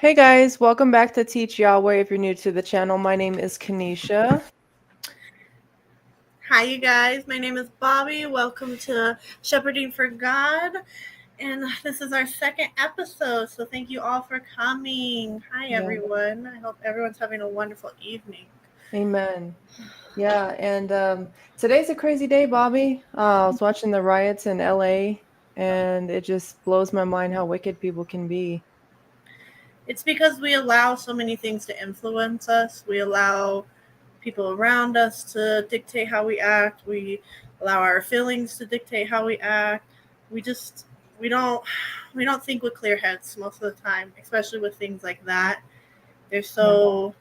Hey guys, welcome back to Teach Yahweh. If you're new to the channel, my name is Kanisha. Hi, you guys. My name is Bobby. Welcome to Shepherding for God. And this is our second episode. So thank you all for coming. Hi, Yeah, everyone. I hope everyone's having a wonderful evening. amen. Yeah, and today's a crazy day, Bobby. I was watching the riots in LA, and it just blows my mind how wicked people can be. It's because we allow so many things to influence us. We allow people around us to dictate how we act. We allow our feelings to dictate how we act. We just we don't we don't think with clear heads most of the time, especially with things like that. They're Yeah. so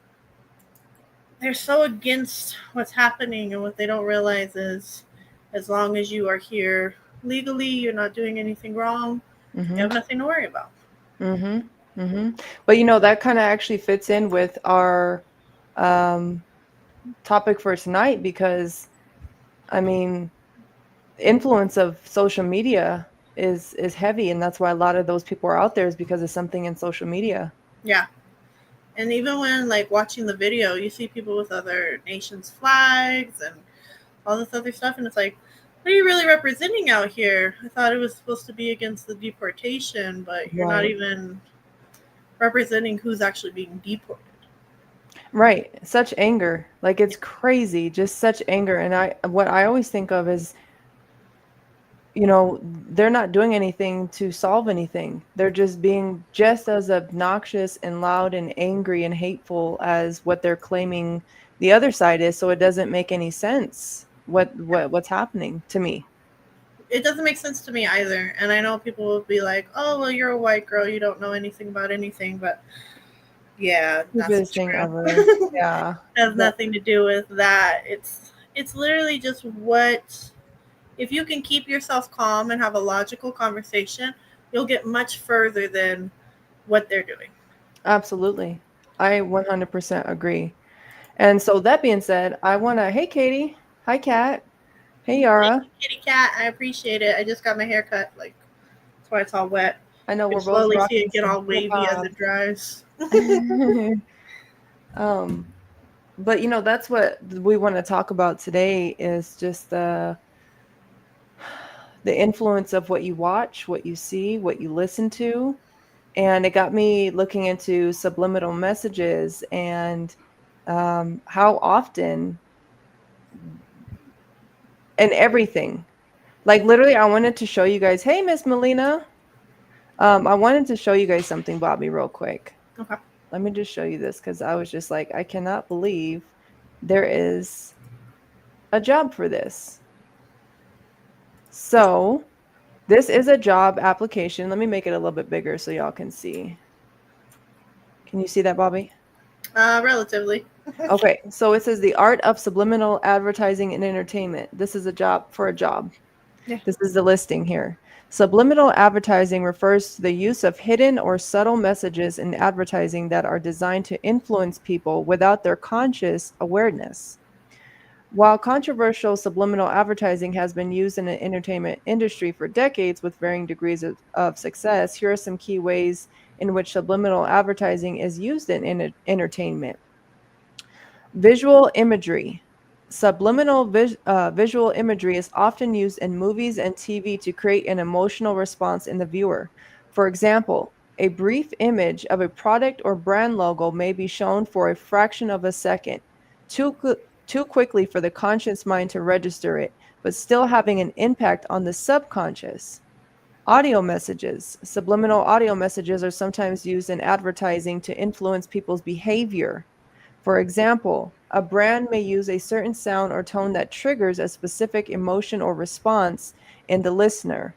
they're so against what's happening, and what they don't realize is as long as you are here legally, you're not doing anything wrong, you Mm-hmm. have nothing to worry about. Mm-hmm. Mm-hmm. But that kind of actually fits in with our um, topic for tonight because, I mean, influence of social media is heavy, and that's why a lot of those people are out there is because of something in social media. Yeah. And even when like watching the video, you see people with other nations flags and all this other stuff, and it's like, what are you really representing out here? I thought it was supposed to be against the deportation, but you're not Right. even representing who's actually being deported. Right. Such anger. Like it's crazy, just such anger. And what I always think of is, they're not doing anything to solve anything. They're just being just as obnoxious and loud and angry and hateful as what they're claiming the other side is. So it doesn't make any sense what's happening to me. It doesn't make sense to me either. And I know people will be like, "Oh, well, you're a white girl, you don't know anything about anything," but yeah, that's Stupidest thing ever. true. Yeah. Has nothing to do with that. It's literally just what if you can keep yourself calm and have a logical conversation, you'll get much further than what they're doing. Absolutely. I 100% agree. And so that being said, I want to, hey, Katie. Hi, Kat. Hey, Thank Yara. you, kitty cat. I appreciate it. I just got my hair cut. Like that's why it's all wet. I know You we're can both slowly see rocking it get some all hip wavy as hop. it dries. um, but that's what we want to talk about today is just the influence of what you watch, what you see, what you listen to. And it got me looking into subliminal messages and how often and everything. Like literally, I wanted to show you guys. Hey, Miss Melina. I wanted to show you guys something, Bobby, real quick. Okay. Let me just show you this because I was just like, I cannot believe there is a job for this. So this is a job application. Let me make it a little bit bigger so y'all can see. Can you see that, Bobby? Relatively. Okay, so it says the art of subliminal advertising and entertainment. This is a job for a job. Yeah. This is the listing here. Subliminal advertising refers to the use of hidden or subtle messages in advertising that are designed to influence people without their conscious awareness. While controversial, subliminal advertising has been used in the entertainment industry for decades with varying degrees of success, here are some key ways in which subliminal advertising is used in entertainment. Visual imagery. Subliminal visual imagery is often used in movies and TV to create an emotional response in the viewer. For example, a brief image of a product or brand logo may be shown for a fraction of a second, too, too quickly for the conscious mind to register it, but still having an impact on the subconscious. Audio messages. Subliminal audio messages are sometimes used in advertising to influence people's behavior. For example, a brand may use a certain sound or tone that triggers a specific emotion or response in the listener.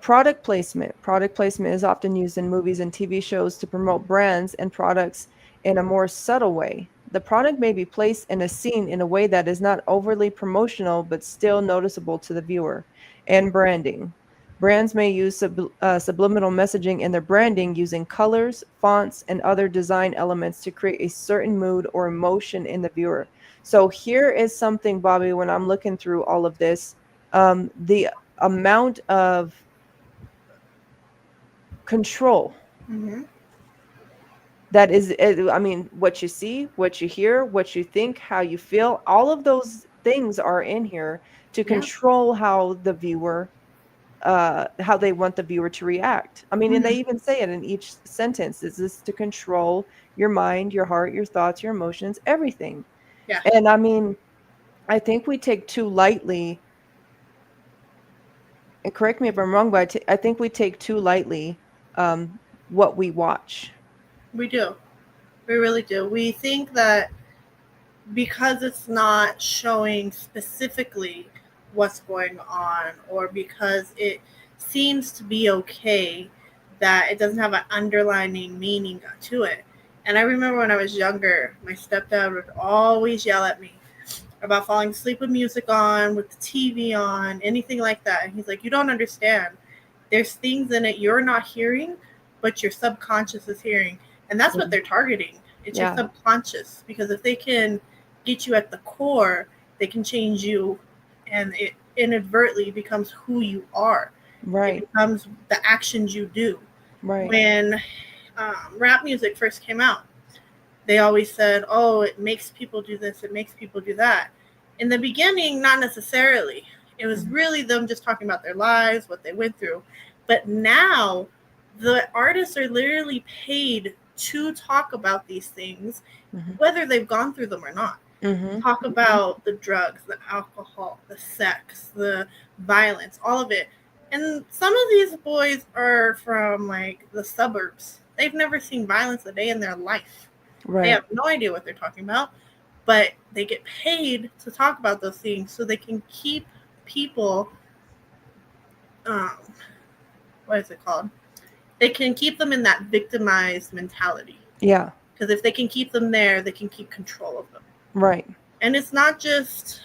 Product placement. Product placement is often used in movies and TV shows to promote brands and products in a more subtle way. The product may be placed in a scene in a way that is not overly promotional but still noticeable to the viewer. And branding. Brands may use subliminal messaging in their branding using colors, fonts, and other design elements to create a certain mood or emotion in the viewer. So here is something, Bobby, when I'm looking through all of this, the amount of control Mm-hmm. That is, I mean, what you see, what you hear, what you think, how you feel, all of those things are in here to Yeah. control how the viewer, how they want the viewer to react. I mean, and they Mhm. even say it in each sentence. Is this to control your mind, your heart, your thoughts, your emotions, everything? Yeah. And I mean, I think we take too lightly, and correct me if I'm wrong, but I think we take too lightly what we watch. We do. We really do. We think that because it's not showing specifically what's going on, or because it seems to be okay, that it doesn't have an underlining meaning to it. And I remember when I was younger, my stepdad would always yell at me about falling asleep with music on, with the TV on, anything like that. And he's like, "You don't understand. There's things in it you're not hearing, but your subconscious is hearing." And that's what Mhm. they're targeting. It's your Yeah, subconscious. Because if they can get you at the core, they can change you, and it inadvertently becomes who you are. It right, becomes the actions you do. right. When rap music first came out, they always said, "Oh, it makes people do this, it makes people do that." In the beginning, not necessarily. It was Mhm, really them just talking about their lives, what they went through. But now, the artists are literally paid to talk about these things, mhm, whether they've gone through them or not. mhm, Talk mhm. about the drugs, the alcohol, the sex, the violence, all of it. And some of these boys are from like the suburbs. They've never seen violence a day in their life. They Right. have no idea what they're talking about, but they get paid to talk about those things so they can keep people, um, what is it called? They can keep them in that victimized mentality. Yeah, Because if they can keep them there, they can keep control of them. right. And it's not just,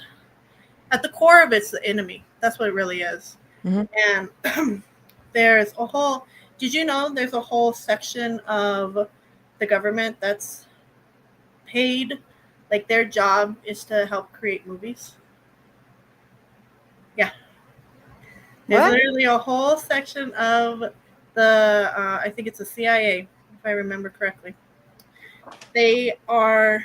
at the core of it's the enemy. That's what it really is. Mhm. And there's a whole, did you know there's a whole section of the government that's paid, like their job is to help create movies? Yeah. There's What? literally a whole section of the, I think it's the CIA, if I remember correctly. They are,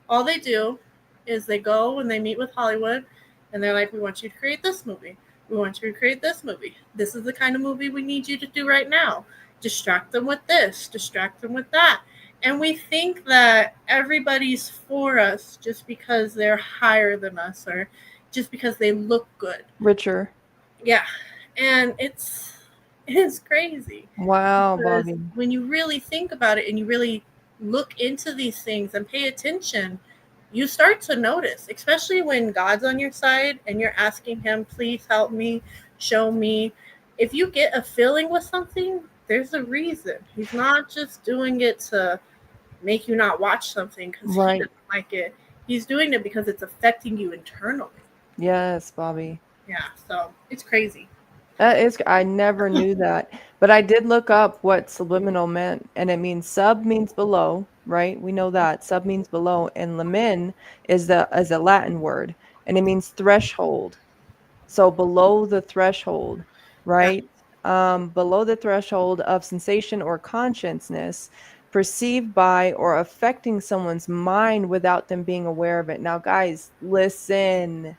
all they do is they go and they meet with Hollywood, and they're like, "We want you to create this movie. We want you to create this movie. This is the kind of movie we need you to do right now. Distract them with this, distract them with that." And we think that everybody's for us just because they're higher than us, or just because they look good. Richer. Yeah. And it's crazy, Wow, because Bobby. when you really think about it and you really look into these things and pay attention, you start to notice, especially when God's on your side and you're asking him, "Please help me, show me." If you get a feeling with something, there's a reason. He's not just doing it to make you not watch something because he Right. doesn't like it. He's doing it because it's affecting you internally. Yes, Bobby. Yeah, so it's crazy. That is, I never knew that. But I did look up what subliminal meant, and it means sub means below, right? We know that. Sub means below, and limin is a Latin word, and it means threshold. So below the threshold, Yeah. right? Below the threshold of sensation or consciousness perceived by or affecting someone's mind without them being aware of it. Now, guys, listen.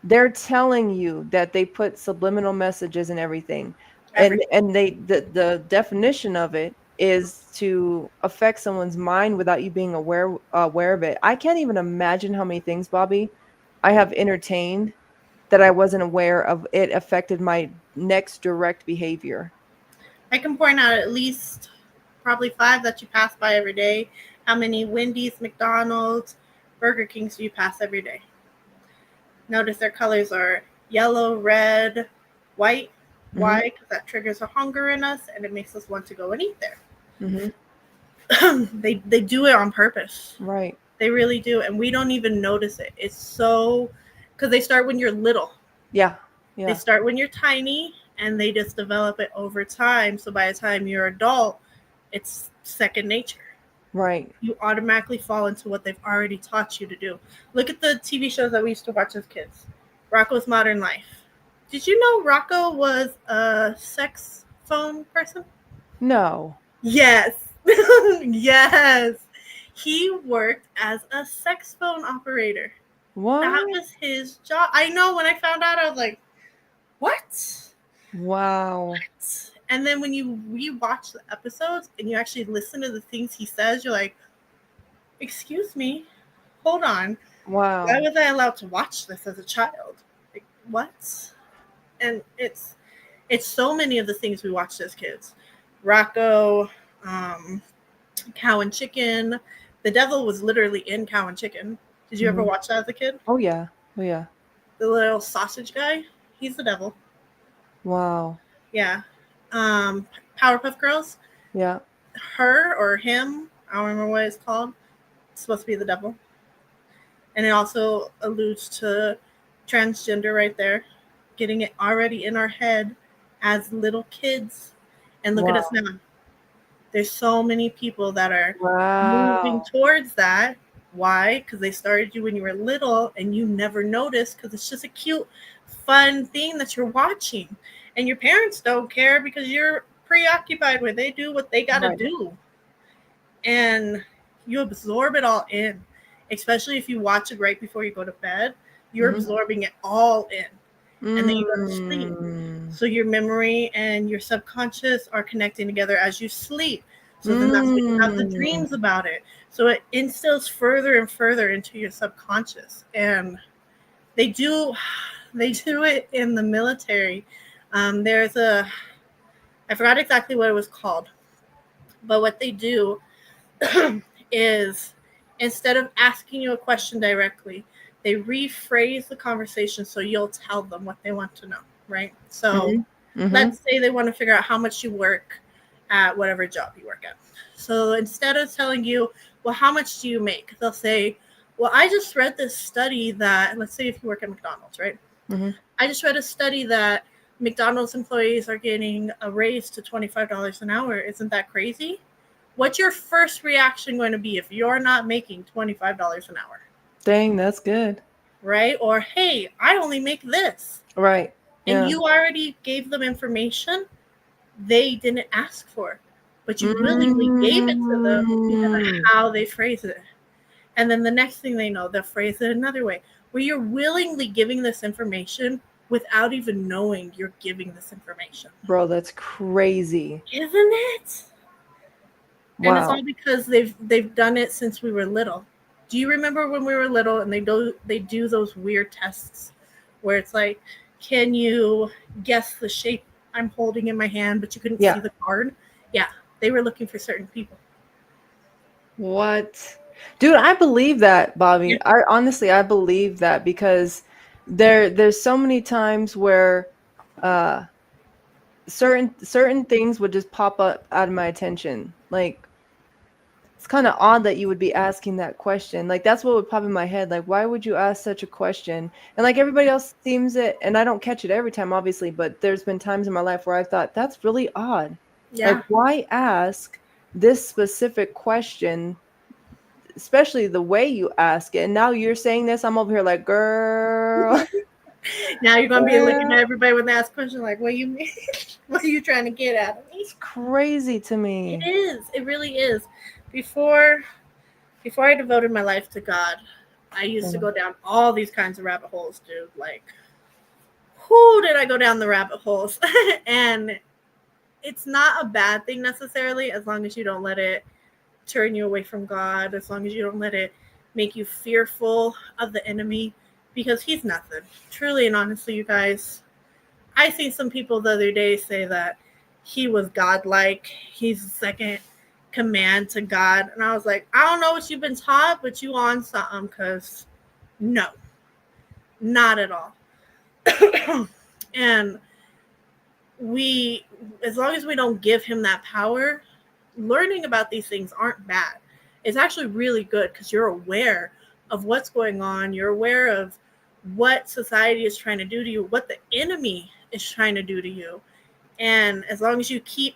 They're telling you that they put subliminal messages and everything. Everything. And the definition of it is to affect someone's mind without you being aware of it. I can't even imagine how many things, Bobby, I have entertained that I wasn't aware of it affected my next direct behavior. I can point out at least probably five that you pass by every day. How many Wendy's, McDonald's, Burger Kings do you pass every day? Notice their colors are yellow, red, white. Mhm. Why? Because that triggers a hunger in us and it makes us want to go and eat there. Mhm. They do it on purpose. Right. They really do, and we don't even notice it. It's so, because they start when you're little. Yeah. They Yeah. start when you're tiny, and they just develop it over time. So by the time you're adult, it's second nature. Right. You automatically fall into what they've already taught you to do. Look at the TV shows that we used to watch as kids. Rocco's Modern Life. Did you know Rocco was a sex phone person? No. Yes. Yes. He worked as a sex phone operator. That What? was his job. I know, when I found out, I was like, what? Wow. And then when you rewatch the episodes and you actually listen to the things he says, you're like, excuse me, hold on. Why Wow. was I allowed to watch this as a child? Like, what? And it's so many of the things we watched as kids. Rocco, um, Cow and Chicken. The devil was literally in Cow and Chicken. Did you ever Mhm. watch that as a kid? Oh yeah. Oh yeah. The little sausage guy, he's the devil. Wow. Yeah. Powerpuff Girls, Yeah. her or him, I don't remember what it's called. It's supposed to be the devil. And it also alludes to transgender right there, getting it already in our head as little kids. And look at us Wow. now. There's so many people that are moving Wow. towards that. Why? Because they started you when you were little and you never noticed, because it's just a cute, fun thing that you're watching. And your parents don't care because you're preoccupied with, they do what they got to Right. do. And you absorb it all in, especially if you watch it right before you go to bed. You're Mhm. absorbing it all in, and then you go to sleep. Mm. So your memory and your subconscious are connecting together as you sleep. So then that's when you have the Mm. dreams about it. So it instills further and further into your subconscious. And they do they do it in the military. There's a, I forgot exactly what it was called, but what they do is, instead of asking you a question directly, they rephrase the conversation so you'll tell them what they want to know, right? So Mhm. Mhm. let's say they want to figure out how much you work at whatever job you work at. So instead of telling you, well, how much do you make? They'll say, well, I just read this study that, let's say if you work at McDonald's, right? Mhm. I just read a study that McDonald's employees are getting a raise to $25 an hour. Isn't that crazy? What's your first reaction going to be if you're not making $25 an hour? Dang, that's good. Right? Or, hey, I only make this. Right. And Yeah. you already gave them information they didn't ask for, but you willingly gave it to them because of Mm. how they phrase it. And then the next thing they know, they'll phrase it another way, where you're willingly giving this information without even knowing you're giving this information. Bro, that's crazy. Isn't it? And it's Wow. all because they've done it since we were little. Do you remember when we were little and they do those weird tests where it's like, can you guess the shape I'm holding in my hand, but you couldn't see Yeah. the card? Yeah, they were looking for certain people. What? Dude, I believe that, Yeah, Bobby. I honestly I believe that because there's so many times where uh certain things would just pop up out of my attention. Like it's kind of odd that you would be asking that question. Like that's what would pop in my head. Like why would you ask such a question? And like everybody else seems it, and I don't catch it every time obviously, but there's been times in my life where I thought that's really odd. Like yeah. why ask this specific question, especially the way you ask it. And now you're saying this, I'm over here like, girl, Now you're gonna be looking girl, at everybody when they ask questions like, "What you mean? What are you trying to get at me?" it's crazy to It me. is. It really is. Before before I devoted my life to God, I used to Yeah. go down all these kinds of rabbit holes, dude. Like, who did I go down the rabbit holes? And it's not a bad thing necessarily, as long as you don't let it turn you away from God, as long as you don't let it make you fearful of the enemy, because he's nothing. Truly and honestly, you guys, I seen some people the other day say that he was godlike. He's the second command to God. And I was like, I don't know what you've been taught, but you on something, because no, not at all. And we, as long as we don't give him that power, learning about these things aren't bad. It's actually really good because you're aware of what's going on. You're aware of what society is trying to do to you, what the enemy is trying to do to you. And as long as you keep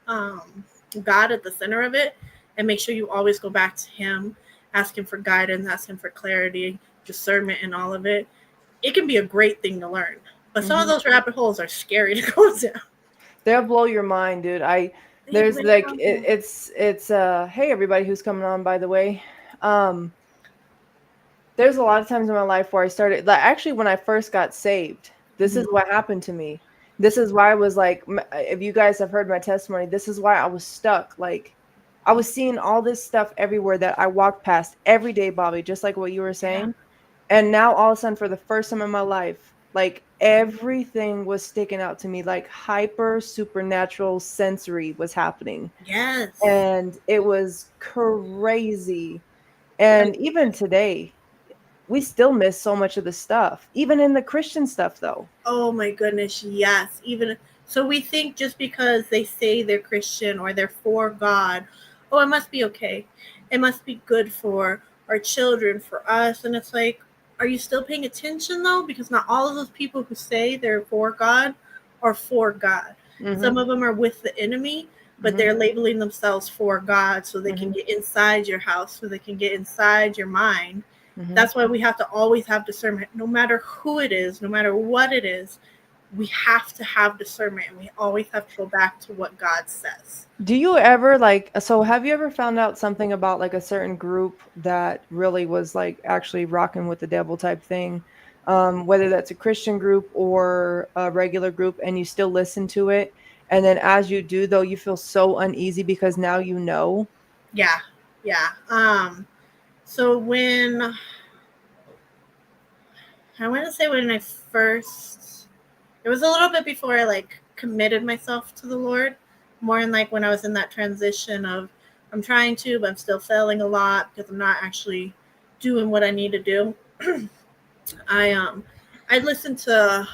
um, God at the center of it and make sure you always go back to Him, ask Him for guidance, ask Him for clarity, discernment, and all of it, it can be a great thing to learn. But some of Hmm. those rabbit holes are scary to go down. They'll blow your mind, dude. I There's They like have it's hey everybody who's coming on, by the way. Um there's a lot of times in my life where I started, like, actually when I first got saved, this is Mhm. what happened to me. This is why I was like, if you guys have heard my testimony, this is why I was stuck. Like, I was seeing all this stuff everywhere that I walked past every day, Bobby, just like what you were Yeah. saying. And now all of a sudden, for the first time in my life, like everything was sticking out to me, like hyper supernatural sensory was happening. Yes. And it was crazy. Like, And even today, we still miss so much of the stuff, even in the Christian stuff, though. oh my goodness, yes. Even so, we think just because they say they're Christian or they're for God, oh, it must be okay. It must be good for our children, for us. And it's like, are you still paying attention though? Because not all of those people who say they're for God are for God. Mm-hmm. Some of them are with the enemy, but Mm-hmm. they're labeling themselves for God so they can Mm-hmm. get inside your house, so they can get inside your mind. Mm-hmm. That's why we have to always have discernment, no matter who it is, no matter what it is. We have to have discernment, and we always have to go back to what God says. Do you ever like, so have you ever found out something about like a certain group that really was like actually rocking with the devil type thing? Whether that's a Christian group or a regular group, and you still listen to it. And then as you do, though, you feel so uneasy because now you know. Yeah, yeah. So when I want to say when I first, it was a little bit before I like committed myself to the Lord, more in like when I was in that transition of I'm trying to, but I'm still failing a lot because I'm not actually doing what I need to do. I I listened to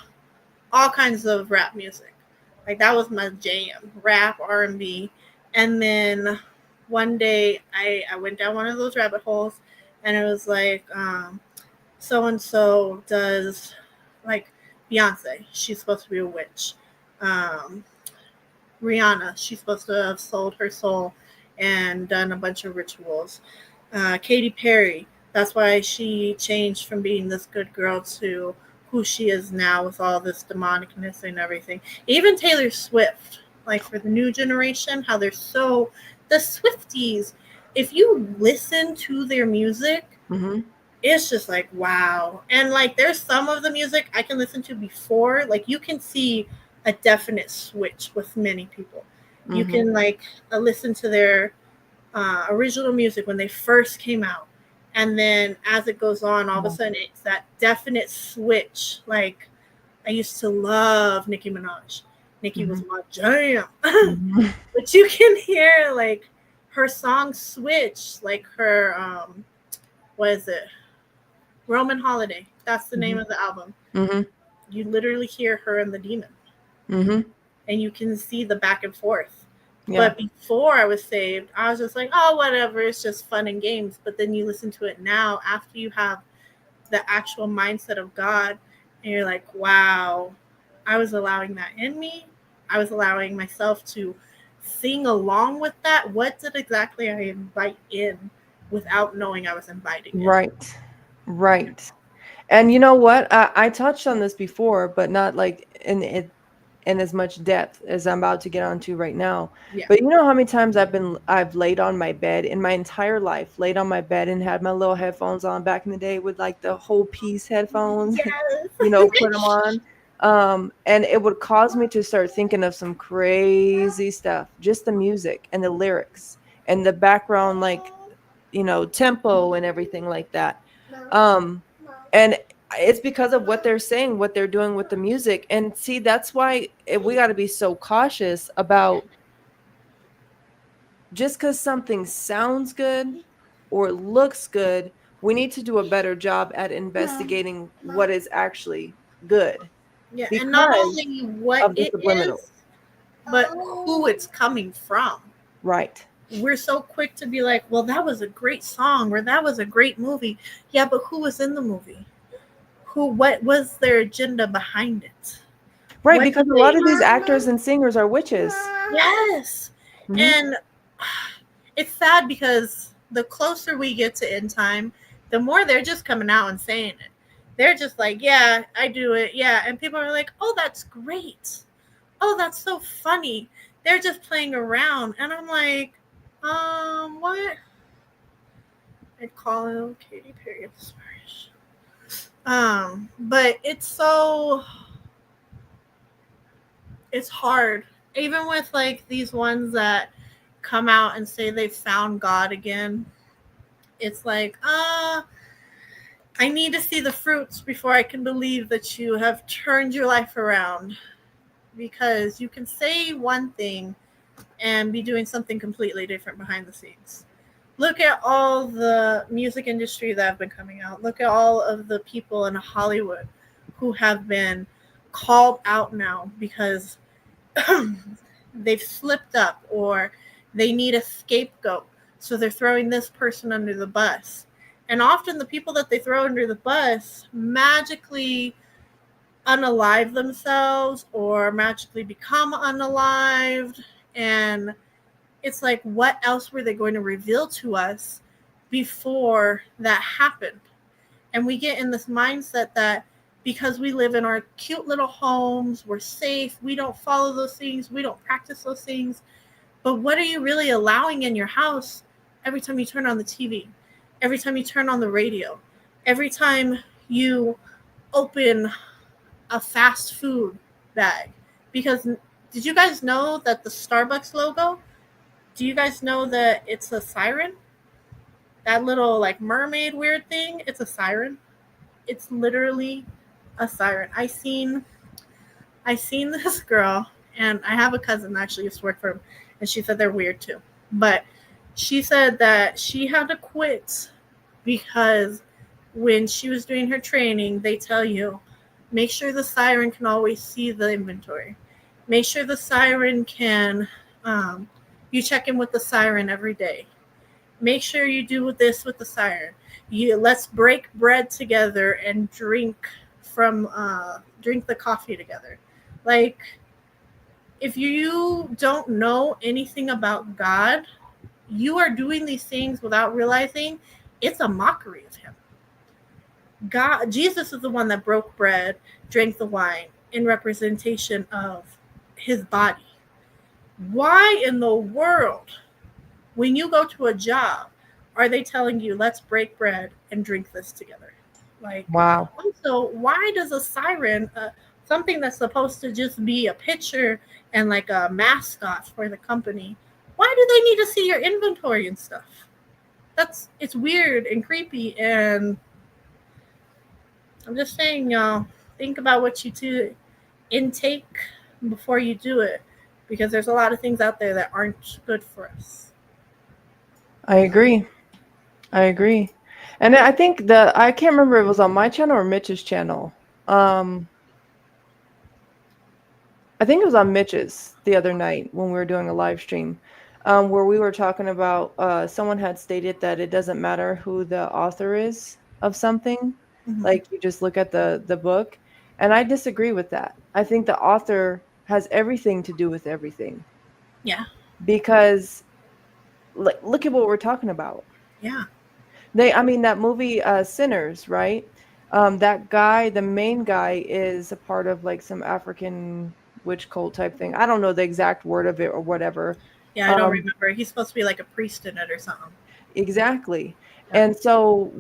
all kinds of rap music. Like that was my jam, rap, R&B. And then one day I went down one of those rabbit holes and it was like so and so does like Beyonce, she's supposed to be a witch. Um, Rihanna, she's supposed to have sold her soul and done a bunch of rituals. Katy Perry, that's why she changed from being this good girl to who she is now with all this demonicness and everything. Even Taylor Swift, like for the new generation, how they're so, the Swifties, if you listen to their music, Mm-hmm. it's just like wow. And like there's some of the music I can listen to before, like you can see a definite switch with many people. You Mm-hmm. can like listen to their original music when they first came out, and then as it goes on, all of a sudden it's that definite switch. Like I used to love Nicki Minaj. Nicki Mm-hmm. was my jam. Mm-hmm. But you can hear like her song switch, like her what is it, Roman Holiday. That's the name Mm-hmm. of the album. Mm-hmm. You literally hear her and the demon, Mm-hmm. and you can see the back and forth. Yeah. But before I was saved, I was just like, oh, whatever, it's just fun and games. But then you listen to it now after you have the actual mindset of God, and you're like, wow, I was allowing that in me. I was allowing myself to sing along with that. What did exactly I invite in without knowing I was inviting it? Right. Right. And you know what? I touched on this before, but not like in as much depth as I'm about to get onto right now. Yeah. But you know how many times I've laid on my bed in my entire life, laid on my bed and had my little headphones on back in the day with like the whole piece headphones, put them Yes. on. And it would cause me to start thinking of some crazy stuff, just the music and the lyrics and the background, like, tempo and everything like that. Um, and it's because of what they're saying, what they're doing with the music. And see, that's why we got to be so cautious about, just because something sounds good or looks good, we need to do a better job at investigating what is actually good Yeah, and not because only what of the it subliminal. is, but who it's coming from. Right. We're so quick to be like, well, that was a great song or that was a great movie. Yeah, but who was in the movie? What was their agenda behind it? Right. What Because did a lot they, of these actors and singers are witches. yes. Hmm. And it's sad because the closer we get to end time, the more they're just coming out and saying it. They're just like, yeah, I do it. Yeah. And people are like, oh, that's great. Oh, that's so funny. They're just playing around. And I'm like, what? I'd call it Katy Perry of the Spanish. But it's hard. Even with like these ones that come out and say they found God again, it's like, I need to see the fruits before I can believe that you have turned your life around. Because you can say one thing and be doing something completely different behind the scenes. Look at all the music industry that have been coming out. Look at all of the people in Hollywood who have been called out now because they've slipped up or they need a scapegoat. So they're throwing this person under the bus. And often the people that they throw under the bus magically unalive themselves or magically become unalived. And it's like, what else were they going to reveal to us before that happened? And we get in this mindset that because we live in our cute little homes, we're safe, we don't follow those things, we don't practice those things. But what are you really allowing in your house every time you turn on the TV, every time you turn on the radio, every time you open a fast food bag? Because did you guys know that the Starbucks logo, do you guys know that it's a siren? That little like mermaid weird thing, it's a siren. It's literally a siren. I seen this girl, and I have a cousin that actually used to work for him, and she said they're weird too. But she said that she had to quit because when she was doing her training, they tell you, make sure the siren can always see the inventory. Make sure the siren can, you check in with the siren every day. Make sure you do this with the siren. Let's break bread together and drink the coffee together. Like, if you don't know anything about God, you are doing these things without realizing it's a mockery of him. God, Jesus is the one that broke bread, drank the wine in representation of his body. Why in the world, when you go to a job, are they telling you, let's break bread and drink this together? Like, Wow. also, why does a siren, something that's supposed to just be a picture and like a mascot for the company, why do they need to see your inventory and stuff? It's weird and creepy. And I'm just saying, y'all, think about what you do intake before you do it, because there's a lot of things out there that aren't good for us. I agree. I agree. And I think I can't remember if it was on my channel or Mitch's channel. I think it was on Mitch's the other night when we were doing a live stream, where we were talking about someone had stated that it doesn't matter who the author is of something, Mm-hmm. like you just look at the book. And I disagree with that. I think the author has everything to do with everything, Yeah. because look at what we're talking about. Yeah. I mean, that movie, Sinners, right? That guy, the main guy, is a part of like some African witch cult type thing. I don't know the exact word of it or whatever. Yeah, I don't Um, remember. He's supposed to be like a priest in it or something. exactly. Yeah. And so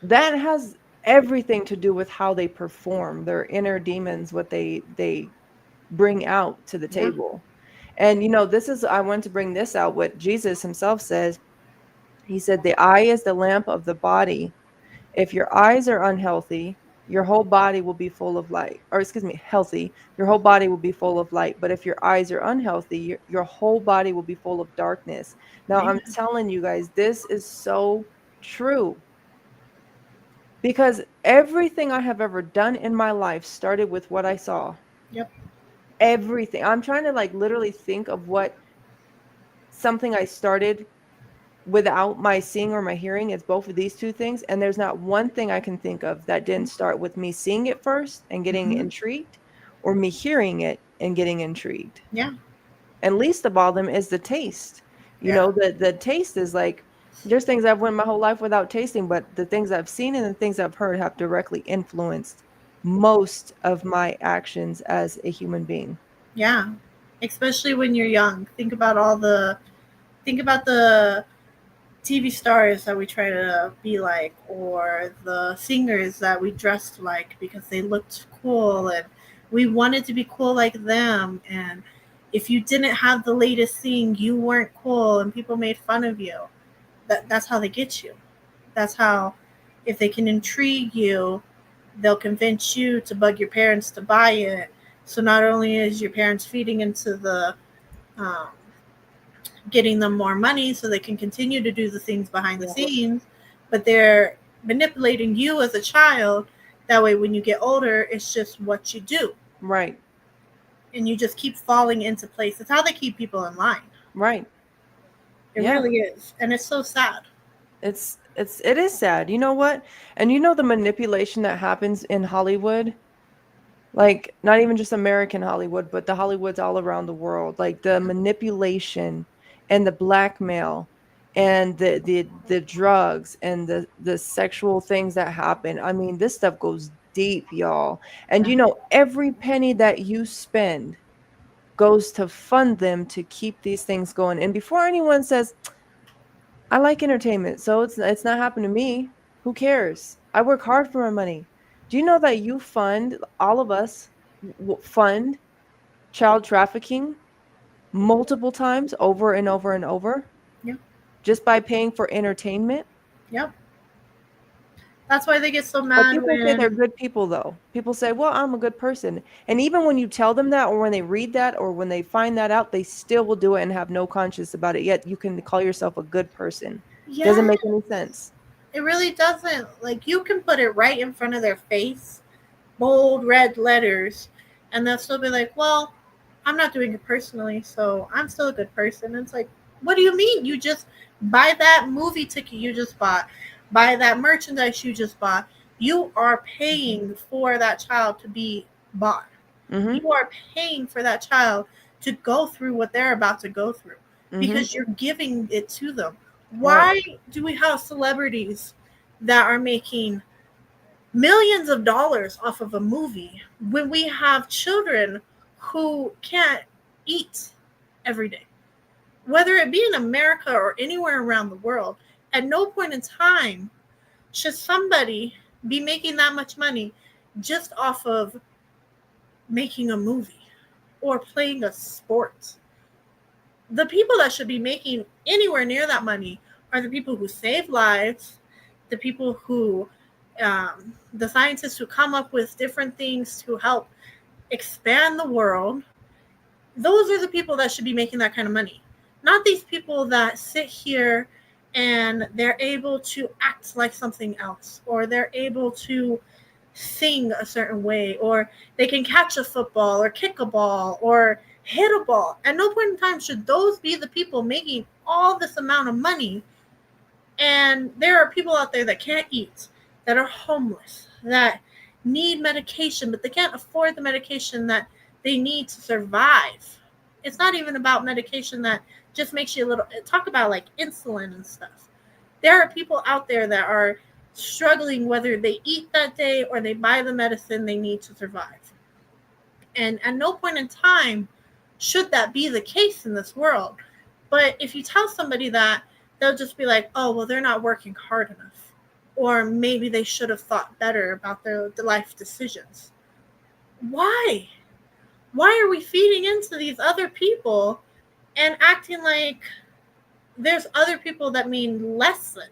that has everything to do with how they perform, their inner demons, what they bring out to the Yeah. table. And this is, I want to bring this out, what Jesus himself says. He said, the eye is the lamp of the body. If your eyes are unhealthy, your whole body will be full of light. Or excuse me, healthy, your whole body will be full of light. But if your eyes are unhealthy, your whole body will be full of darkness. Now, I'm Amen. telling you guys, this is so true, because everything I have ever done in my life started with what I saw. Yep. Everything. I'm trying to like literally think of what something I started without my seeing or my hearing. It's both of these two things, and there's not one thing I can think of that didn't start with me seeing it first and getting Mm-hmm. intrigued, or me hearing it and getting intrigued. Yeah. And least of all them is the taste. Yeah. The taste is like, there's things I've went my whole life without tasting, but the things I've seen and the things I've heard have directly influenced most of my actions as a human being. Yeah. especially when you're young. Think about the TV stars that we try to be like, or the singers that we dressed like because they looked cool and we wanted to be cool like them. And if you didn't have the latest thing, you weren't cool and people made fun of you. That's how they get you. That's how, if they can intrigue you, they'll convince you to bug your parents to buy it. So not only is your parents feeding into the um, getting them more money so they can continue to do the things behind the Yeah. scenes, but they're manipulating you as a child. That way, when you get older, it's just what you do. Right. And you just keep falling into place. It's how they keep people in line. Right. It Yeah. really is. And it's so sad. It is sad. You know what? And you know the manipulation that happens in Hollywood? Like not even just American Hollywood, but the Hollywoods all around the world. Like the manipulation and the blackmail and the drugs and the sexual things that happen. I mean, this stuff goes deep, y'all. And you know, every penny that you spend goes to fund them to keep these things going. And before anyone says, I like entertainment, so it's not happening to me. Who cares? I work hard for my money. Do you know that you fund all of us fund child trafficking multiple times over and over and over Yep. just by paying for entertainment? Yep. That's why they get so But mad people say they're when. good people though. People say, "Well, I'm a good person." And even when you tell them that or when they read that or when they find that out, they still will do it and have no conscience about it. Yet you can call yourself a good person. Doesn't Yeah, make any sense. it really doesn't. Like, you can put it right in front of their face, bold red letters, and they'll still be like, well, I'm not doing it personally, so I'm still a good person. And it's like, what do you mean? You just buy that movie ticket you just bought, buy that merchandise you just bought. You are paying for that child to be bought. Mhm. You are paying for that child to go through what they're about to go through Mhm. because you're giving it to them. Right. Why do we have celebrities that are making millions of dollars off of a movie when we have children who can't eat every day? Whether it be in America or anywhere around the world, at no point in time should somebody be making that much money just off of making a movie or playing a sport. The people that should be making anywhere near that money are the people who save lives, the people who, the scientists who come up with different things to help expand the world. Those are the people that should be making that kind of money, not these people that sit here and they're able to act like something else, or they're able to sing a certain way, or they can catch a football or kick a ball or hit a ball. At no point in time should those be the people making all this amount of money. And there are people out there that can't eat, that are homeless, that need medication, but they can't afford the medication that they need to survive. It's not even about medication that just makes you a little, talk about like insulin and stuff. There are people out there that are struggling whether they eat that day or they buy the medicine they need to survive. And at no point in time should that be the case in this world. But if you tell somebody that, they'll just be like, oh, well, they're not working hard enough. Or maybe they should have thought better about their life decisions. Why? Why are we feeding into these other people and acting like there's other people that mean less than?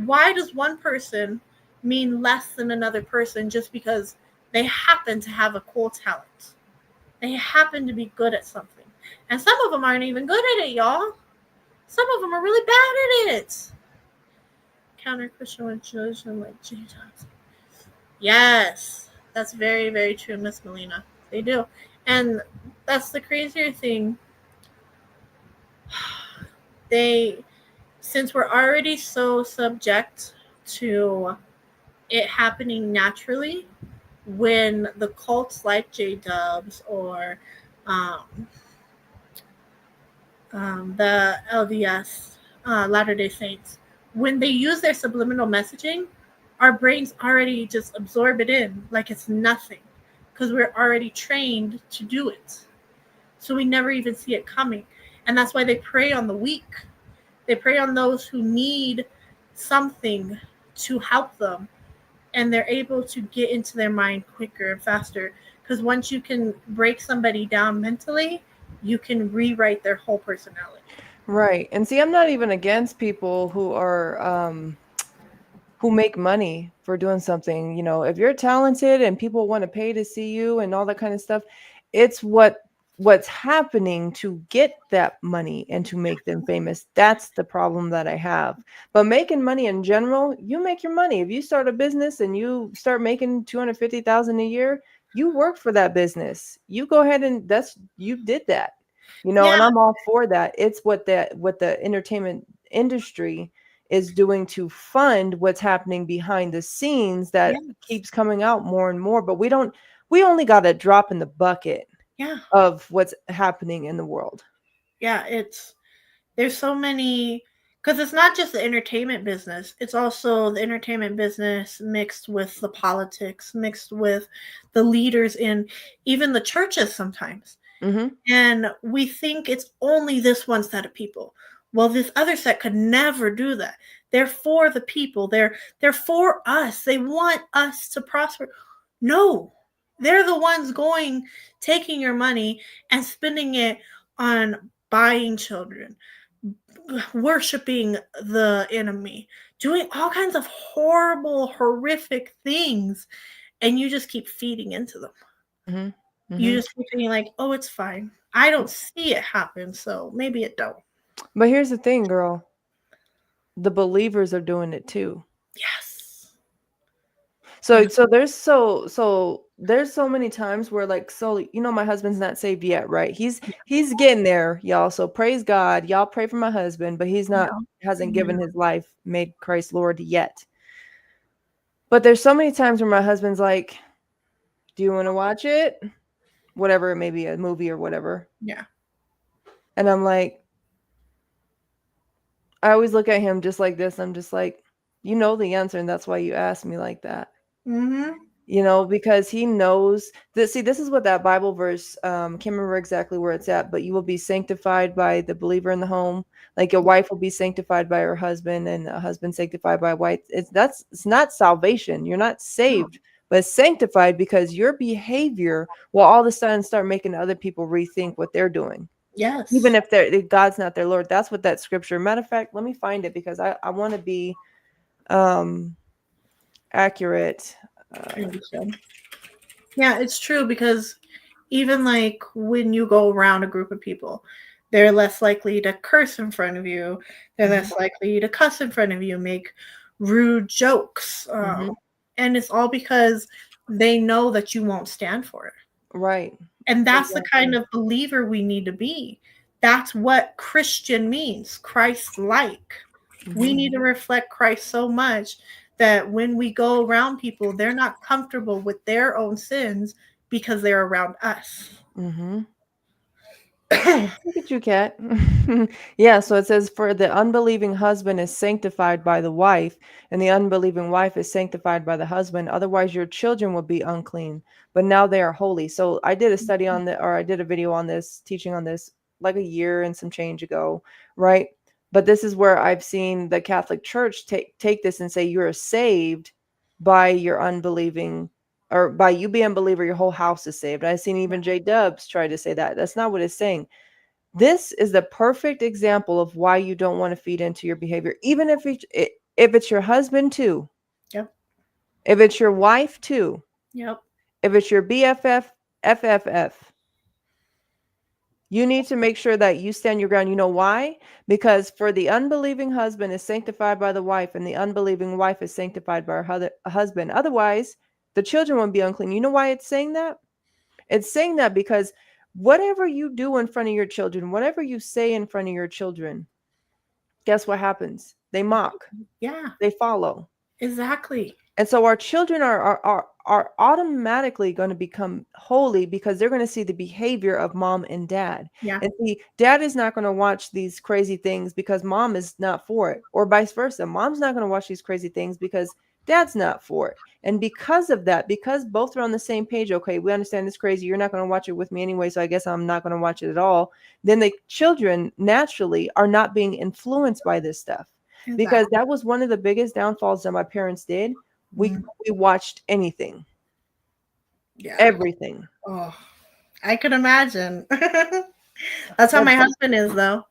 Why does one person mean less than another person just because they happen to have a cool talent? They happen to be good at something. And some of them aren't even good at it, y'all. Some of them are really bad at it. Counter Christian religion like Jesus. Yes, that's very, very true, Miss Melina. They do. And that's the crazier thing. They, since we're already so subject to it happening naturally, when the cults like J Dubs or um, the LDS, Latter day Saints, when they use their subliminal messaging, our brains already just absorb it in like it's nothing because we're already trained to do it. So we never even see it coming. And that's why they prey on the weak. They prey on those who need something to help them, and they're able to get into their mind quicker and faster, because once you can break somebody down mentally, you can rewrite their whole personality. Right. And see, I'm not even against people who make money for doing something. You know, if you're talented and people want to pay to see you and all that kind of stuff, it's what's happening to get that money and to make them famous. That's the problem that I have. But making money in general, you make your money. If you start a business and you start making 250,000 a year, you work for that business. You go ahead and you did that. You know, Yeah, and I'm all for that. It's what the entertainment industry is doing to fund what's happening behind the scenes that yes, keeps coming out more and more, but we only got a drop in the bucket yeah, of what's happening in the world. yeah. There's so many, because it's not just the entertainment business, it's also the entertainment business mixed with the politics, mixed with the leaders in even the churches sometimes. Mhm. And we think it's only this one set of people. Well, this other set could never do that. They're for the people. They're for us. They want us to prosper. No. They're the ones going taking your money and spending it on buying children, worshiping the enemy, doing all kinds of horrible, horrific things, and you just keep feeding into them. Mhm. You Mhm. just keep being like, "Oh, it's fine. I don't see it happen, so maybe it don't." But here's the thing, girl. The believers are doing it too. Yes. So Yeah. there's so many times where like my husband's not saved yet, right? He's getting there, y'all. So praise God. Y'all pray for my husband, but he's not Yeah. hasn't given Yeah. his life, made Christ Lord yet. But there's so many times where my husband's like, "Do you want to watch it?" Whatever it may be, a movie or whatever. Yeah. And I'm like, I always look at him just like this. I'm just like, you know the answer, and that's why you asked me like that. Mhm. You know, because he knows that. See, this is what that Bible verse, can't remember exactly where it's at, but you will be sanctified by the believer in the home. Like your wife will be sanctified by her husband, and a husband sanctified by a wife. It's not salvation. You're not No. saved, but sanctified because your behavior will all of a sudden start making other people rethink what they're doing. Even Yes. if God's not their Lord. That's what that scripture. Matter of fact, let me find it because I want to be um accurate. I understand. Yeah, it's true, because even like when you go around a group of people, they're less likely to curse in front of you. They're Mhm, less likely to cuss in front of you, make rude jokes. mhm. And it's all because they know that you won't stand for it. Right. And that's the kind Exactly. of believer we need to be. That's what Christian means, Christ like. We Mhm, need to reflect Christ so much that when we go around people, they're not comfortable with their own sins because they're around us. mhm. Look at you, Cat. Yeah, so it says, "For the unbelieving husband is sanctified by the wife, and the unbelieving wife is sanctified by the husband. Otherwise, your children will be unclean, but now they are holy." So I did a study on the, or I did a video on this, teaching on this, like a year and some change ago, right? But this is where I've seen the Catholic Church take this and say you're saved by your unbelieving, or by you being a believer, your whole house is saved. I've seen even J Dubs try to say that. That's not what it's saying. This is the perfect example of why you don't want to feed into your behavior, even if it's your husband too, Yep. if it's your wife too, Yep. if it's your BFF, FFF. You need to make sure that you stand your ground. You know why? Because for the unbelieving husband is sanctified by the wife, and the unbelieving wife is sanctified by her husband. Otherwise, the children will be unclean. You know why it's saying that? It's saying that because whatever you do in front of your children, whatever you say in front of your children, guess what happens? They mock, Yeah, they follow. exactly. And so our children are automatically going to become holy because they're going to see the behavior of mom and dad. Yeah. And see, dad is not going to watch these crazy things because mom is not for it, or vice versa. Mom's not going to watch these crazy things because Dad's not for it. And because of that, because both are on the same page, okay, we understand this crazy. You're not going to watch it with me anyway, so I guess I'm not going to watch it at all. Then the children naturally are not being influenced by this stuff. Because that was one of the biggest downfalls that my parents did. We watched anything. Yeah. Everything. Oh, I could imagine. That's how my husband is, though.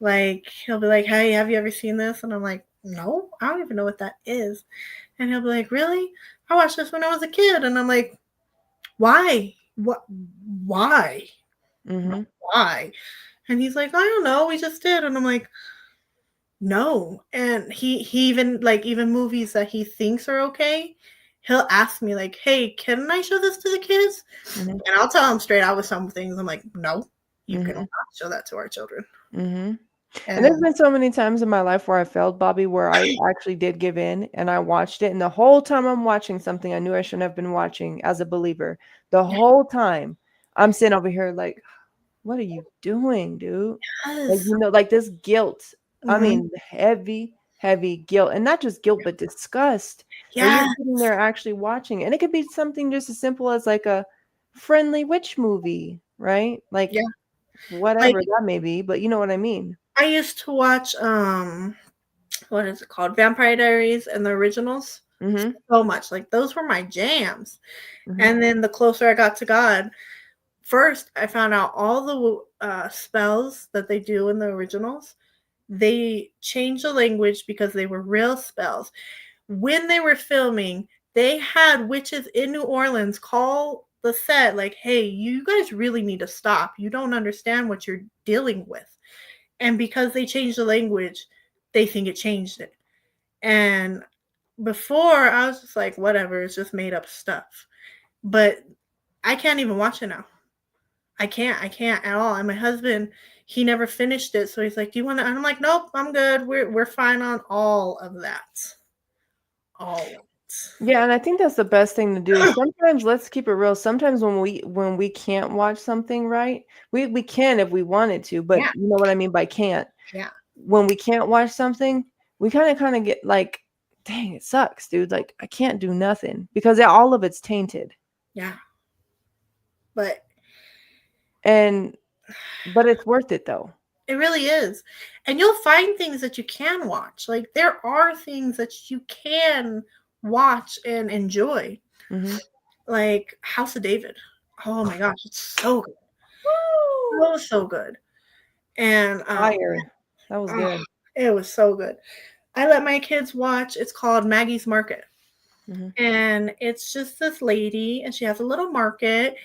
Like, he'll be like, hey, have you ever seen this? And I'm like, no, I don't even know what that is. And he'll be like, really? I watched this when I was a kid. And I'm like, why? What? Why? Mm-hmm. Why? And he's like, I don't know. We just did. And I'm like, no. And he even, like, even movies that he thinks are okay, he'll ask me, like, hey, can I show this to the kids? Mm-hmm. And I'll tell him straight out with some things. I'm like, no, you Mm-hmm. cannot show that to our children. Mm-hmm. And there's been so many times in my life where I failed, Bobby, where I actually did give in and I watched it. And the whole time I'm watching something I knew I shouldn't have been watching as a believer, the whole time I'm sitting over here like, what are you doing, dude? Like, Yes. like this guilt. I Mhm. mean, heavy, heavy guilt. And not just guilt, but disgust. That you're Yes. sitting there actually watching. And it could be something just as simple as like a friendly witch movie, right? Like Yeah. Like, whatever that may be, but you know what I mean. I used to watch what is it called? Vampire Diaries and the originals. Mm-hmm. So much. Like, those were my jams. Mm-hmm. And then the closer I got to God, first I found out all the spells that they do in the originals. They changed the language because they were real spells. When they were filming, they had witches in New Orleans call the set like, hey, you guys really need to stop. You don't understand what you're dealing with. And because they changed the language, they think it changed it. And before, I was just like, whatever, it's just made up stuff. But I can't even watch it now. I can't at all. And my husband, he never finished it, so he's like, "Do you want to?" And I'm like, "Nope, I'm good. We're fine on all of that, all of it." Yeah, and I think that's the best thing to do. Sometimes, let's keep it real. Sometimes when we can't watch something, right? We can if we wanted to, but Yeah. you know what I mean by can't. Yeah. When we can't watch something, we kind of get like, dang, it sucks, dude. Like I can't do nothing because all of it's tainted. Yeah. But it's worth it though. it really is. And you'll find things that you can watch. Like, there are things that you can watch and enjoy. Mm-hmm. Like House of David. Oh my gosh, it's so good. So good. And Fire. That was good. it was so good. I let my kids watch. It's called Maggie's Market. Mm-hmm. And it's just this lady, and she has a little market,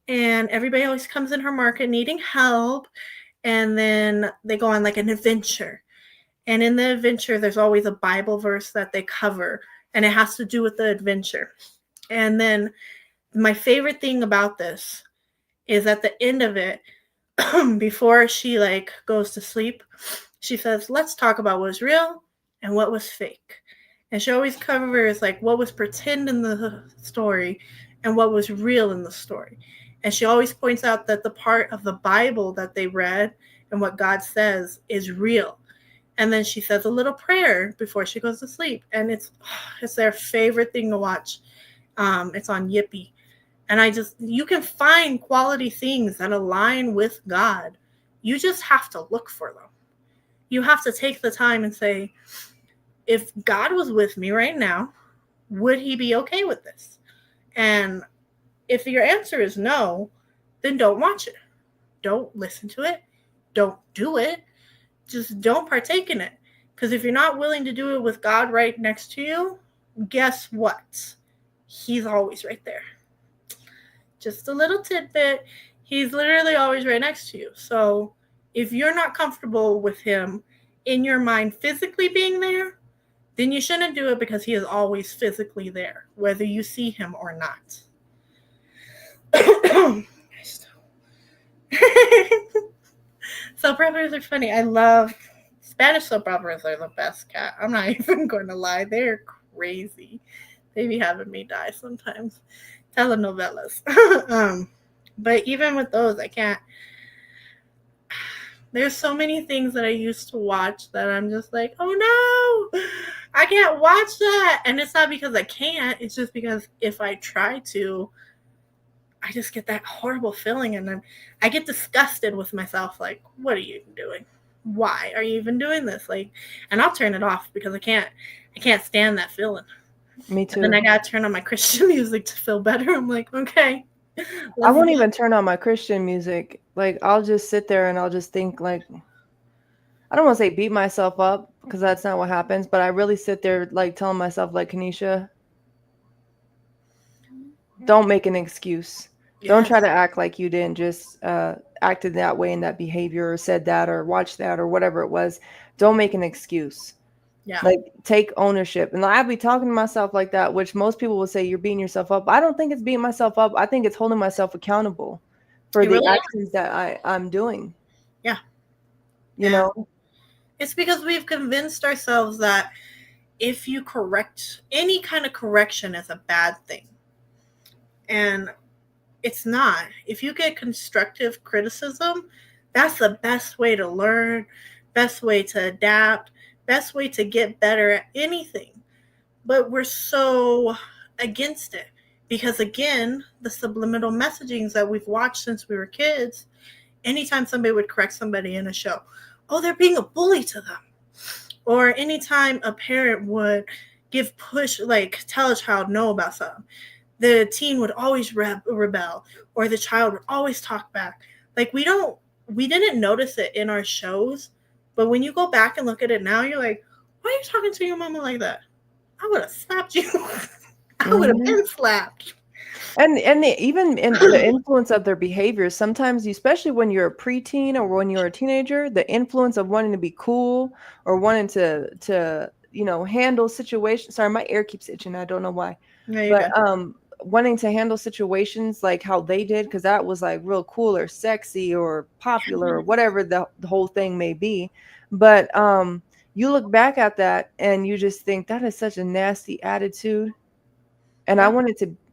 and everybody always comes in her market needing help. And then they go on like an adventure. And in the adventure, there's always a Bible verse that they cover, and it has to do with the adventure. And then my favorite thing about this is at the end of it, before she like goes to sleep, she says, let's talk about what was real and what was fake. And she always covers like what was pretend in the story and what was real in the story. And she always points out that the part of the Bible that they read and what God says is real. And then she says a little prayer before she goes to sleep. And it's their favorite thing to watch. It's on Yippee. And you can find quality things that align with God. You just have to look for them. You have to take the time and say, if God was with me right now, would he be okay with this? And if your answer is no, then don't watch it. Don't listen to it. Don't do it. Just don't partake in it. Because if you're not willing to do it with God right next to you, guess what? He's always right there. Just a little tidbit. He's literally always right next to you. So if you're not comfortable with him in your mind physically being there, then you shouldn't do it, because he is always physically there, whether you see him or not. Soap operas are funny. I love Spanish soap operas. Are the best, cat. I'm not even going to lie. They're crazy. They be having me die sometimes. Telenovelas. But even with those, I can't. There's so many things that I used to watch that I'm just like, oh no, I can't watch that. And it's not because I can't, it's just because if I try to, I just get that horrible feeling, and then I get disgusted with myself. Like, what are you doing? Why are you even doing this? Like, and I'll turn it off because I can't stand that feeling. Me And then too. I gotta turn on my Christian music to feel better. I'm like, okay, I let's won't go. even turn on my Christian music. Like, I'll just sit there and I'll just think, like, I don't want to say beat myself up because that's not what happens, but I really sit there, like, telling myself, like, Kanisha, don't make an excuse. Don't Yes, try to act like you didn't just acted that way in that behavior or said that or watched that or whatever it was. Don't make an excuse. yeah, Like, take ownership. And I'd be talking to myself like that, which most people will say you're beating yourself up. I don't think it's beating myself up. I think it's holding myself accountable for it the really is. actions that I'm doing, Yeah, you and know? it's because we've convinced ourselves that if you correct any kind of correction is a bad thing, and it's not. If you get constructive criticism, that's the best way to learn, best way to adapt, best way to get better at anything. But we're so against it because, again, the subliminal messagings that we've watched since we were kids, anytime somebody would correct somebody in a show, oh, they're being a bully to them. Or anytime a parent would give push, like tell a child no about something, the teen would always rebel, or the child would always talk back. Like, we didn't notice it in our shows, but when you go back and look at it now, you're like, why are you talking to your mama like that? I would have slapped you. I would have Mhm. been slapped. Even in the influence of their behaviors, sometimes, especially when you're a preteen or when you're a teenager, the influence of wanting to be cool or wanting to handle situations. Sorry, my ear keeps itching. I don't know why, There you but go. wanting to handle situations like how they did, because that was like real cool or sexy or popular or whatever the whole thing may be. But you look back at that and you just think that is such a nasty attitude. And Yeah.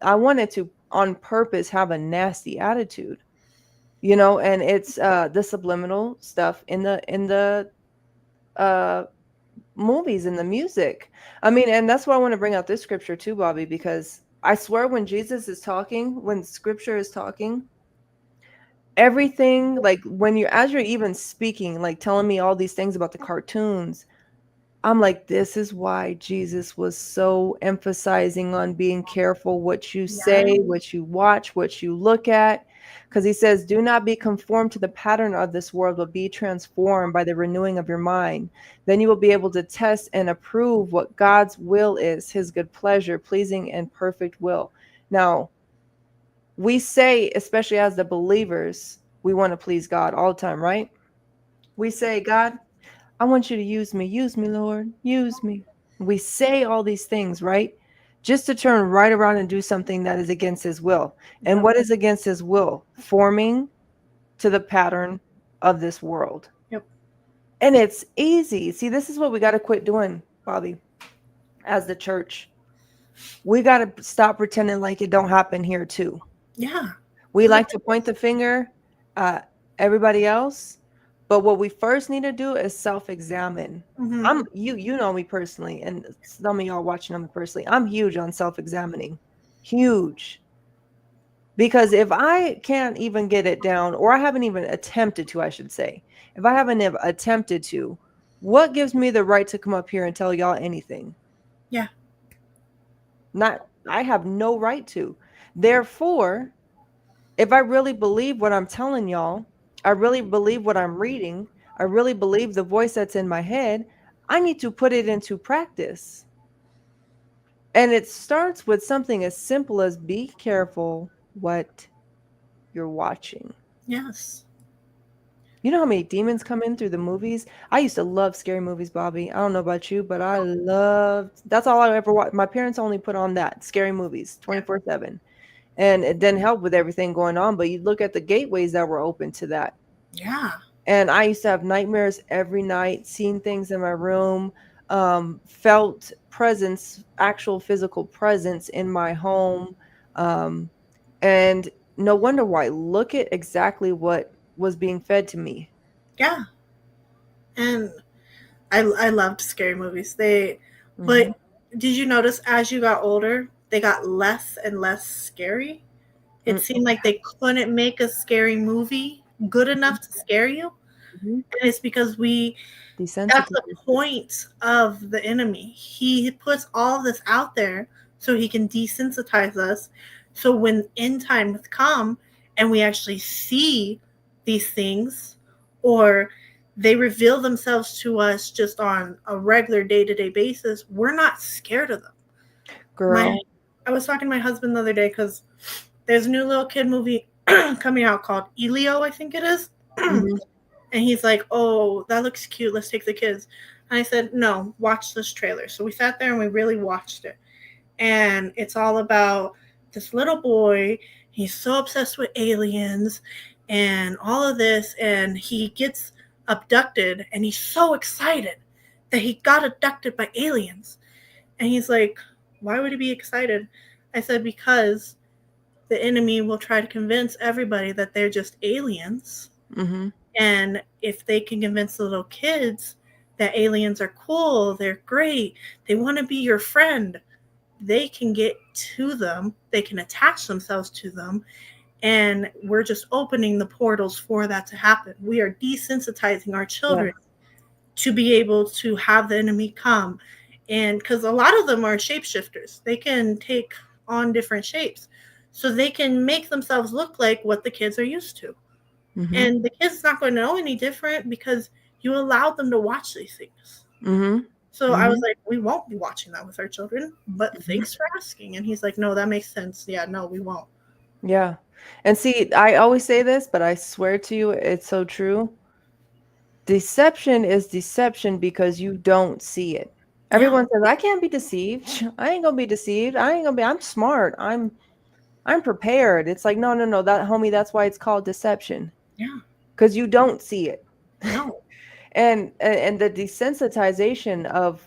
I wanted to on purpose have a nasty attitude, and it's the subliminal stuff in the uh movies and the music. I mean, and that's why I want to bring out this scripture too, Bobby, because I swear when Jesus is talking, when scripture is talking, everything, like when you as you're even speaking, like telling me all these things about the cartoons, I'm like, this is why Jesus was so emphasizing on being careful what you say, Yeah. what you watch, what you look at. Because he says, do not be conformed to the pattern of this world, but be transformed by the renewing of your mind. Then you will be able to test and approve what God's will is, his good pleasure, pleasing, and perfect will. Now, we say, especially as the believers, we want to please God all the time, right? We say, God, I want you to use me, Lord, use me. We say all these things, right? Just to turn right around and do something that is against his will. And Yep. what is against his will? Forming to the pattern of this world. Yep. And it's easy. See, this is what we got to quit doing, Bobby, as the church. We got to stop pretending like it don't happen here too. Yeah. We 'Cause like to point the finger at everybody else, but what we first need to do is self-examine. mm-hmm. You know me personally, and some of y'all watching know me personally. I'm huge on self-examining. Huge. Because if I can't even get it down, or I haven't even attempted to, I should say, if I haven't ever attempted to, what gives me the right to come up here and tell y'all anything? Yeah. Not, I have no right to. Therefore, if I really believe what I'm telling y'all, I really believe what I'm reading, I really believe the voice that's in my head, I need to put it into practice. And it starts with something as simple as be careful what you're watching. Yes. You know how many demons come in through the movies? I used to love scary movies, Bobby. I don't know about you, but I loved that's all I ever watched. My parents only put on that scary movies Yeah. 24/7. And it didn't help with everything going on, but you look at the gateways that were open to that. Yeah. And I used to have nightmares every night, seeing things in my room, felt presence, actual physical presence in my home. Um, and no wonder why. Look at exactly what was being fed to me. Yeah. And I loved scary movies. They But Mm-hmm. did you notice as you got older, they got less and less scary? It Mm-hmm. seemed like they couldn't make a scary movie good enough to scare you. Mm-hmm. And it's because that's the Desensitized. point of the enemy. He puts all this out there so he can desensitize us. So when end times come and we actually see these things, or they reveal themselves to us just on a regular day-to-day basis, we're not scared of them. My Girl. I was talking to my husband the other day because there's a new little kid movie coming out called Elio, I think it is. Mm-hmm. And he's like, "Oh, that looks cute. Let's take the kids." And I said, "No, watch this trailer." So we sat there and we really watched it. And it's all about this little boy. He's so obsessed with aliens and all of this. And he gets abducted and he's so excited that he got abducted by aliens. And he's like, "Why would he be excited?" I said, "Because the enemy will try to convince everybody that they're just aliens. Mm-hmm. And if they can convince the little kids that aliens are cool, they're great, they want to be your friend, they can get to them, they can attach themselves to them. And we're just opening the portals for that to happen. We are desensitizing our Yeah. children to be able to have the enemy come. And because a lot of them are shapeshifters, they can take on different shapes. So they can make themselves look like what the kids are used to. Mm-hmm. And the kid's not going to know any different because you allowed them to watch these things. Mm-hmm. So I was Mm-hmm. like, we won't be watching that with our children, but Mm-hmm. thanks for asking. And he's like, no, that makes sense. Yeah, no, we won't. Yeah. And see, I always say this, but I swear to you, it's so true. Deception is deception because you don't see it. Yeah, Everyone says, I can't be deceived. I ain't gonna be deceived. I ain't gonna be, I'm smart. I'm prepared. It's like, no, no, no, that homie, that's why it's called deception. yeah, Because you don't see it. no, And the desensitization of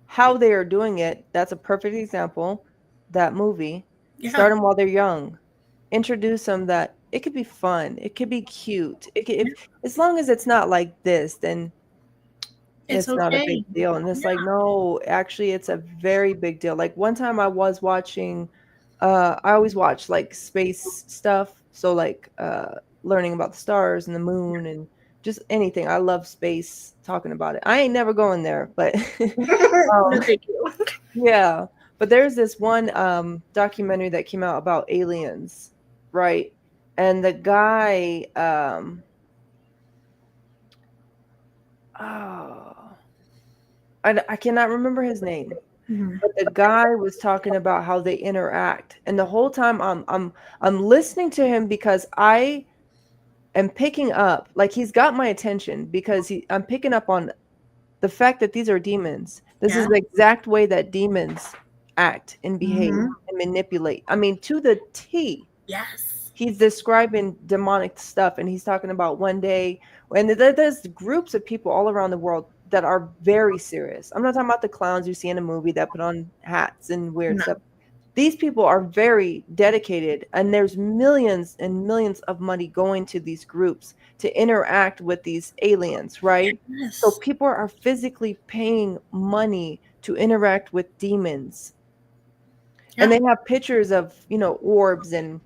how they are doing it, that's a perfect example. That movie. yeah, Start them while they're young. Introduce them that it could be fun. It could be cute. It could, yeah. if as long as it's not like this, then It's it's not a big okay. deal. And it's Yeah. like, no, actually, it's a very big deal. Like one time I was watching, I always watch like space stuff. So like learning about the stars and the moon and just anything. I love space, talking about it. I ain't never going there, but No, um, thank you. yeah. But there's this one documentary that came out about aliens, right? And the guy, oh, I cannot remember his name. Mhm. But the guy was talking about how they interact, and the whole time I'm listening to him because I am picking up, like he's got my attention because I'm picking up on the fact that these are demons. This is Yeah. the exact way that demons act and behave Hmm. and manipulate. I mean, to the T. Yes. He's describing demonic stuff, and he's talking about one day, and there's groups of people all around the world that are very serious. I'm not talking about the clowns you see in a movie that put on hats and weird No. stuff. These people are very dedicated, and there's millions and millions of money going to these groups to interact with these aliens, right? So Yes. people are physically paying money to interact with demons, and Yeah. they have pictures of, orbs and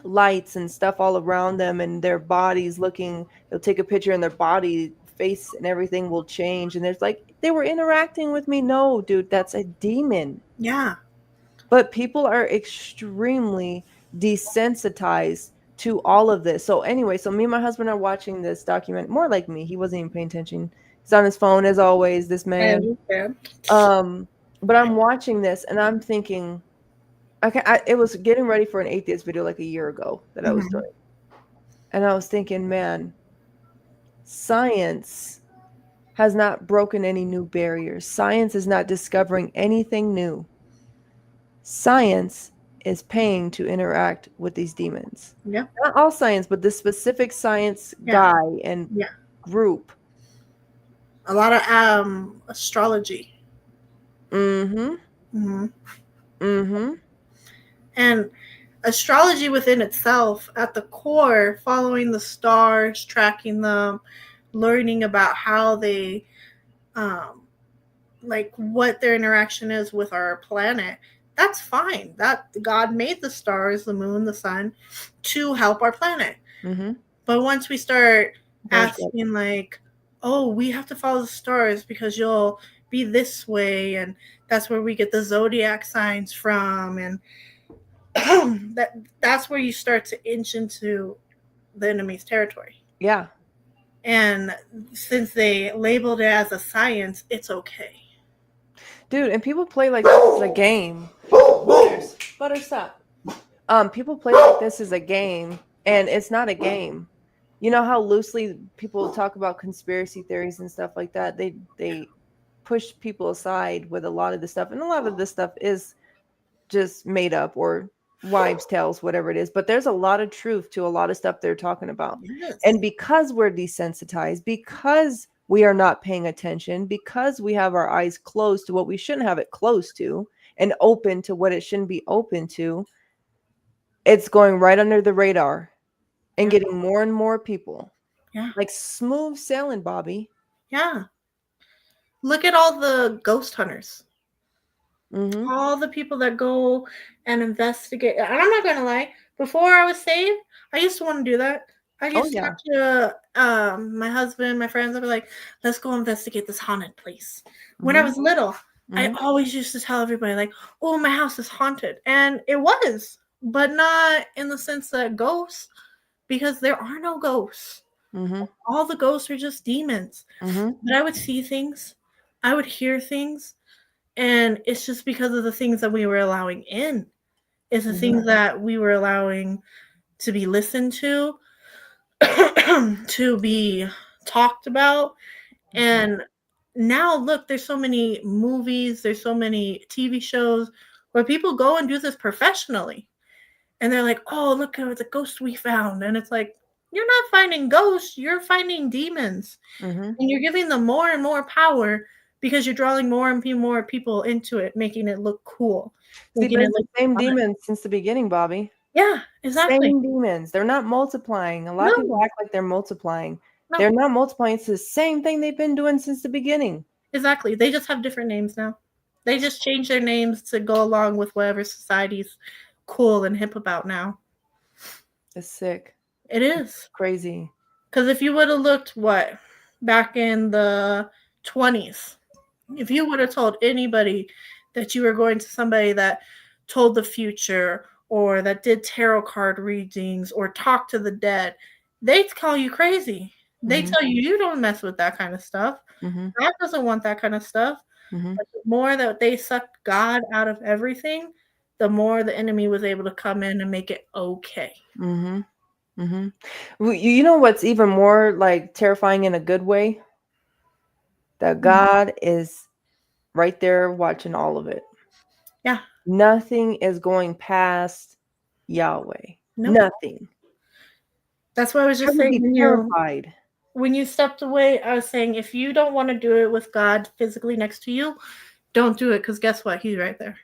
lights and stuff all around them, and their bodies looking, they'll take a picture and their body face and everything will change, and there's like, they were interacting with me. No, dude, that's a demon. Yeah. But people are extremely desensitized to all of this. So anyway, so me and my husband are watching this document, more like me, he wasn't even paying attention, he's on his phone as always, this I man. understand. But I'm watching this and I'm thinking, okay, it was getting ready for an atheist video like a year ago that I was Hmm. doing. And I was thinking, man, science has not broken any new barriers. Science is not discovering anything new. Science is paying to interact with these demons. Yeah. Not all science, but this specific science Yeah. guy and Yeah. group. A lot of astrology. Mm-hmm. Hmm. Mm-hmm. And astrology within itself, at the core, following the stars, tracking them, learning about how they um, like what their interaction is with our planet, that's fine. That God made the stars, the moon, the sun to help our planet. Mm-hmm. But once we start There's that. asking like, oh, we have to follow the stars because you'll be this way, and that's where we get the zodiac signs from, and that's where you start to inch into the enemy's territory. Yeah. And since they labeled it as a science, it's okay. Dude, and people play like this is a game. Butter, stop. People play like this is a game, and it's not a game. You know how loosely people talk about conspiracy theories and stuff like that? They push people aside with a lot of this stuff, and a lot of this stuff is just made up or wives' tales, whatever it is. But there's a lot of truth to a lot of stuff they're talking about. Yes. And because we're desensitized, because we are not paying attention, because we have our eyes closed to what we shouldn't have it closed to and open to what it shouldn't be open to, it's going right under the radar and Yeah. getting more and more people. Yeah. Like smooth sailing, Bobby. Yeah. Look at all the ghost hunters. Mm-hmm. All the people that go and investigate. And I'm not gonna lie, before I was saved, I used to want to do that. I Oh, used to yeah. talk to my husband, my friends. I'd be like, let's go investigate this haunted place. When I Mm-hmm. was little, I Mm-hmm. always used to tell everybody, like, oh, my house is haunted. And it was, but not in the sense that ghosts, because there are no ghosts. Mm-hmm. All the ghosts are just demons. Mm-hmm. But I would see things, I would hear things, and it's just because of the things that we were allowing in. It's the Mm-hmm. things that we were allowing to be listened to, to be talked about. And now, look, there's so many movies, there's so many TV shows where people go and do this professionally. And they're like, oh, look at the ghost we found. And it's like, you're not finding ghosts, you're finding demons. Mm-hmm. And you're giving them more and more power because you're drawing more and more people into it, making it look cool, See, making but it it's the look same fun. demons since the beginning, Bobby. Yeah, exactly. Same demons. They're not multiplying. A lot of people No, act like they're multiplying. no, They're not multiplying. It's the same thing they've been doing since the beginning. exactly. They just have different names now. They just change their names to go along with whatever society's cool and hip about now. It's sick. It is. Crazy. Because if you would have looked, what, back in the 20s, if you would have told anybody that you were going to somebody that told the future or that did tarot card readings or talked to the dead, they'd call you crazy. They Mm-hmm. tell you, you don't mess with that kind of stuff. Mm-hmm. God doesn't want that kind of stuff. Mm-hmm. But the more that they sucked God out of everything, the more the enemy was able to come in and make it okay. Mm-hmm. Mm-hmm. You know what's even more like terrifying in a good way? That God is right there watching all of it. Yeah. Nothing is going past Yahweh. Nope. Nothing. That's what I was I just would saying be terrified. when you stepped away. I was saying, if you don't want to do it with God physically next to you, don't do it, because guess what? He's right there.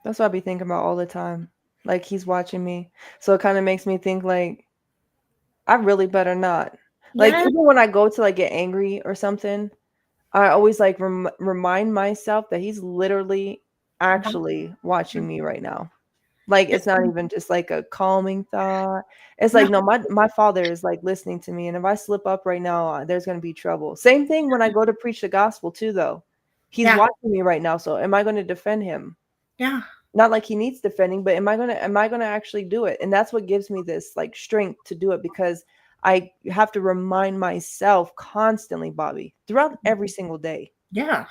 That's what I be thinking about all the time. Like he's watching me. So it kind of makes me think like I really better not. Like Yeah. even when I go to like get angry or something, I always like remind myself that he's literally actually watching me right now. Like it's not even just like a calming thought. It's like no, my father is like listening to me, and if I slip up right now, there's gonna be trouble. Same thing when I go to preach the gospel too, though. He's Yeah. watching me right now, so am I going to defend him? Yeah. Not like he needs defending, but am I gonna actually do it? And that's what gives me this like strength to do it, because I have to remind myself constantly, Bobby, throughout every single day. Yeah.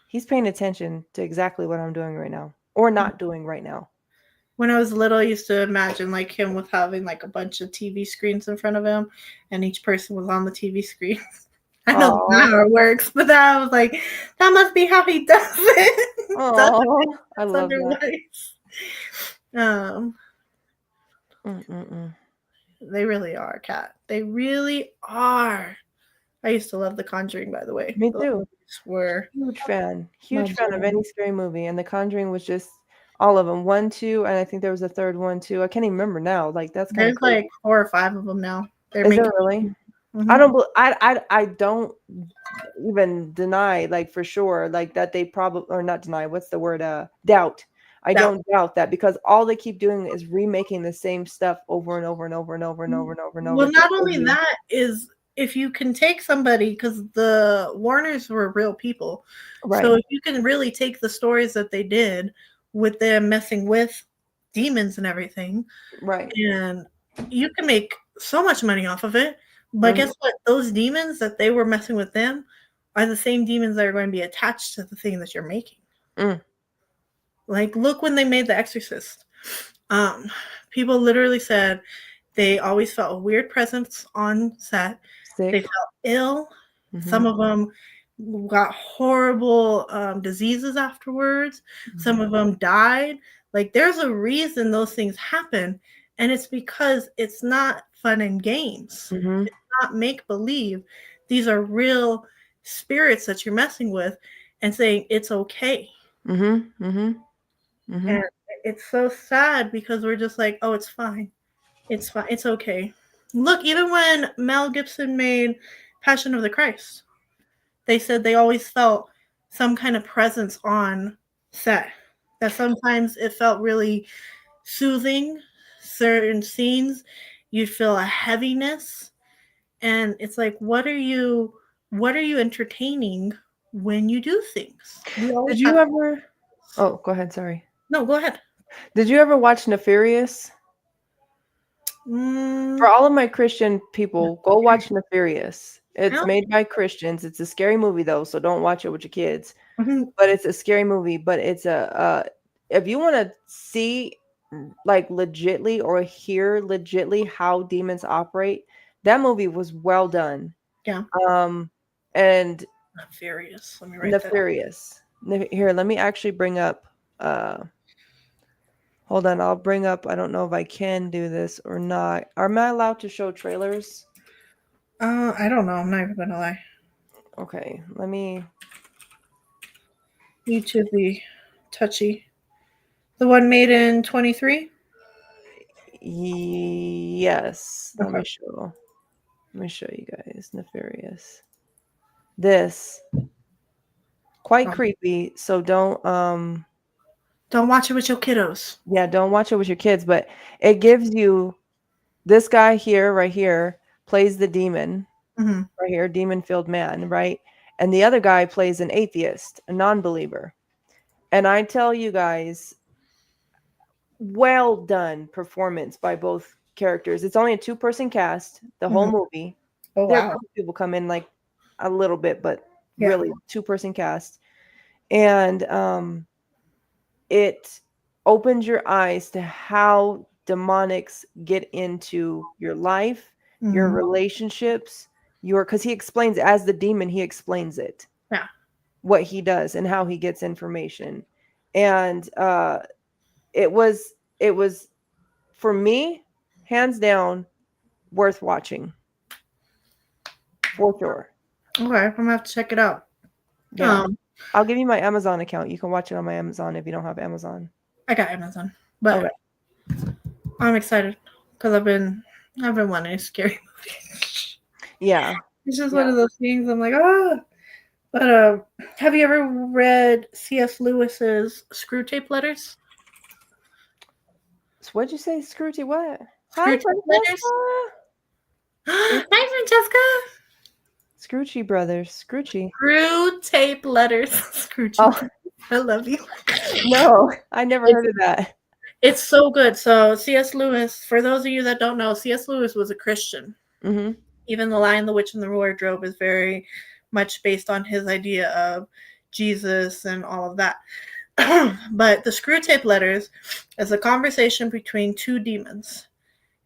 He's paying attention to exactly what I'm doing right now or not doing right now. When I was little, I used to imagine like him with having like a bunch of TV screens in front of him, and each person was on the TV screen. I know that's not how it works, but I was like, that must be how he does it. Oh, I love that. They really are, Kat. They really are. I used to love The Conjuring, by the way. Me Those too. movies were Huge fan jam. of any scary movie, and The Conjuring was just all of them. 1, 2, and I think there was a third one too. I can't even remember now. Like that's kind of There's crazy. like 4 or 5 of them now. They're Is making there really? I Mhm. don't. I don't even deny, like for sure, like that they probably or not deny. What's the word? Doubt. I Doubt. don't doubt that because all they keep doing is remaking the same stuff over and over and over and over and over and over and over Well, to not show only you. that is if you can take somebody because the Warners were real people, so Right. if you can really take the stories that they did with them messing with demons and everything, Right. and you can make so much money off of it. But Hmm. guess what? Those demons that they were messing with them are the same demons that are going to be attached to the thing that you're making. Mm. Like, look when they made The Exorcist. Um, People literally said they always felt a weird presence on set. They Sick. felt ill. Hmm. Some of them got horrible diseases afterwards. Some Hmm. of them died. Like, there's a reason those things happen, and it's because it's not fun and games. Hmm. It's not make believe. These are real spirits that you're messing with and saying it's okay. Hmm. Hmm. Hmm. And it's so sad because we're just like, oh, it's fine. It's fine. It's okay. Look, even when Mel Gibson made Passion of the Christ, they said they always felt some kind of presence on set. That sometimes it felt really soothing. Certain scenes, you'd feel a heaviness. And it's like, what are you entertaining when you do things? We always Did have. you ever? Oh, go ahead. Sorry. No, go ahead. Did you ever watch Nefarious? For Mm, all of my Christian people, go watch Nefarious. It's no. made by Christians. It's a scary movie though, so don't watch it with your kids. Mhm. But it's a scary movie. But it's if you want to see like legitly or hear legitly how demons operate, that movie was well done. Yeah. Um, and Not furious. Let me write that. Nefarious. Here, let me actually bring up. Hold on, I'll bring up. I don't know if I can do this or not. Am I allowed to show trailers? I don't know. I'm not even gonna lie. Okay, let me. YouTube be touchy. The one made in 23. Yes, let Okay. me show. Let me show you guys. Nefarious. This quite Oh. creepy. So don't Don't watch it with your kiddos. yeah, don't watch it with your kids. But it gives you this guy here, right here, plays the demon, Hmm. right here, demon-filled man, right? And the other guy plays an atheist, a non-believer. And I tell you guys, well done performance by both characters. It's only a two-person cast, the whole Hmm. movie. Oh There are a wow. couple people come in like a little bit, but Yeah. really two-person cast. And it opens your eyes to how demonics get into your life, your Hmm. relationships, your because he explains as the demon, he explains it, Yeah. what he does and how he gets information. And it was for me, hands down, worth watching for sure. Okay. I'm gonna have to check it out. Yeah. Um, I'll give you my Amazon account. You can watch it on my Amazon if you don't have Amazon. I got Amazon, but Okay. I'm excited because I've been wanting a scary movie. Yeah. It's just one Yeah. of those things. I'm like, ah. But have you ever read C.S. Lewis's Screw Tape Letters? So what'd you say, Scrooty? What? Hi, Screw Tape Letters. Francesca. Hi, Francesca. Scroochie Brothers. Scroochie. Screw Tape Letters. Scroochie. Oh, I love you. no. I never It's heard of that. it's so good. So C.S. Lewis, for those of you that don't know, C.S. Lewis was a Christian. Mm-hmm. Even The Lion, the Witch, and the Wardrobe is very much based on his idea of Jesus and all of that. But the Screw Tape Letters is a conversation between two demons.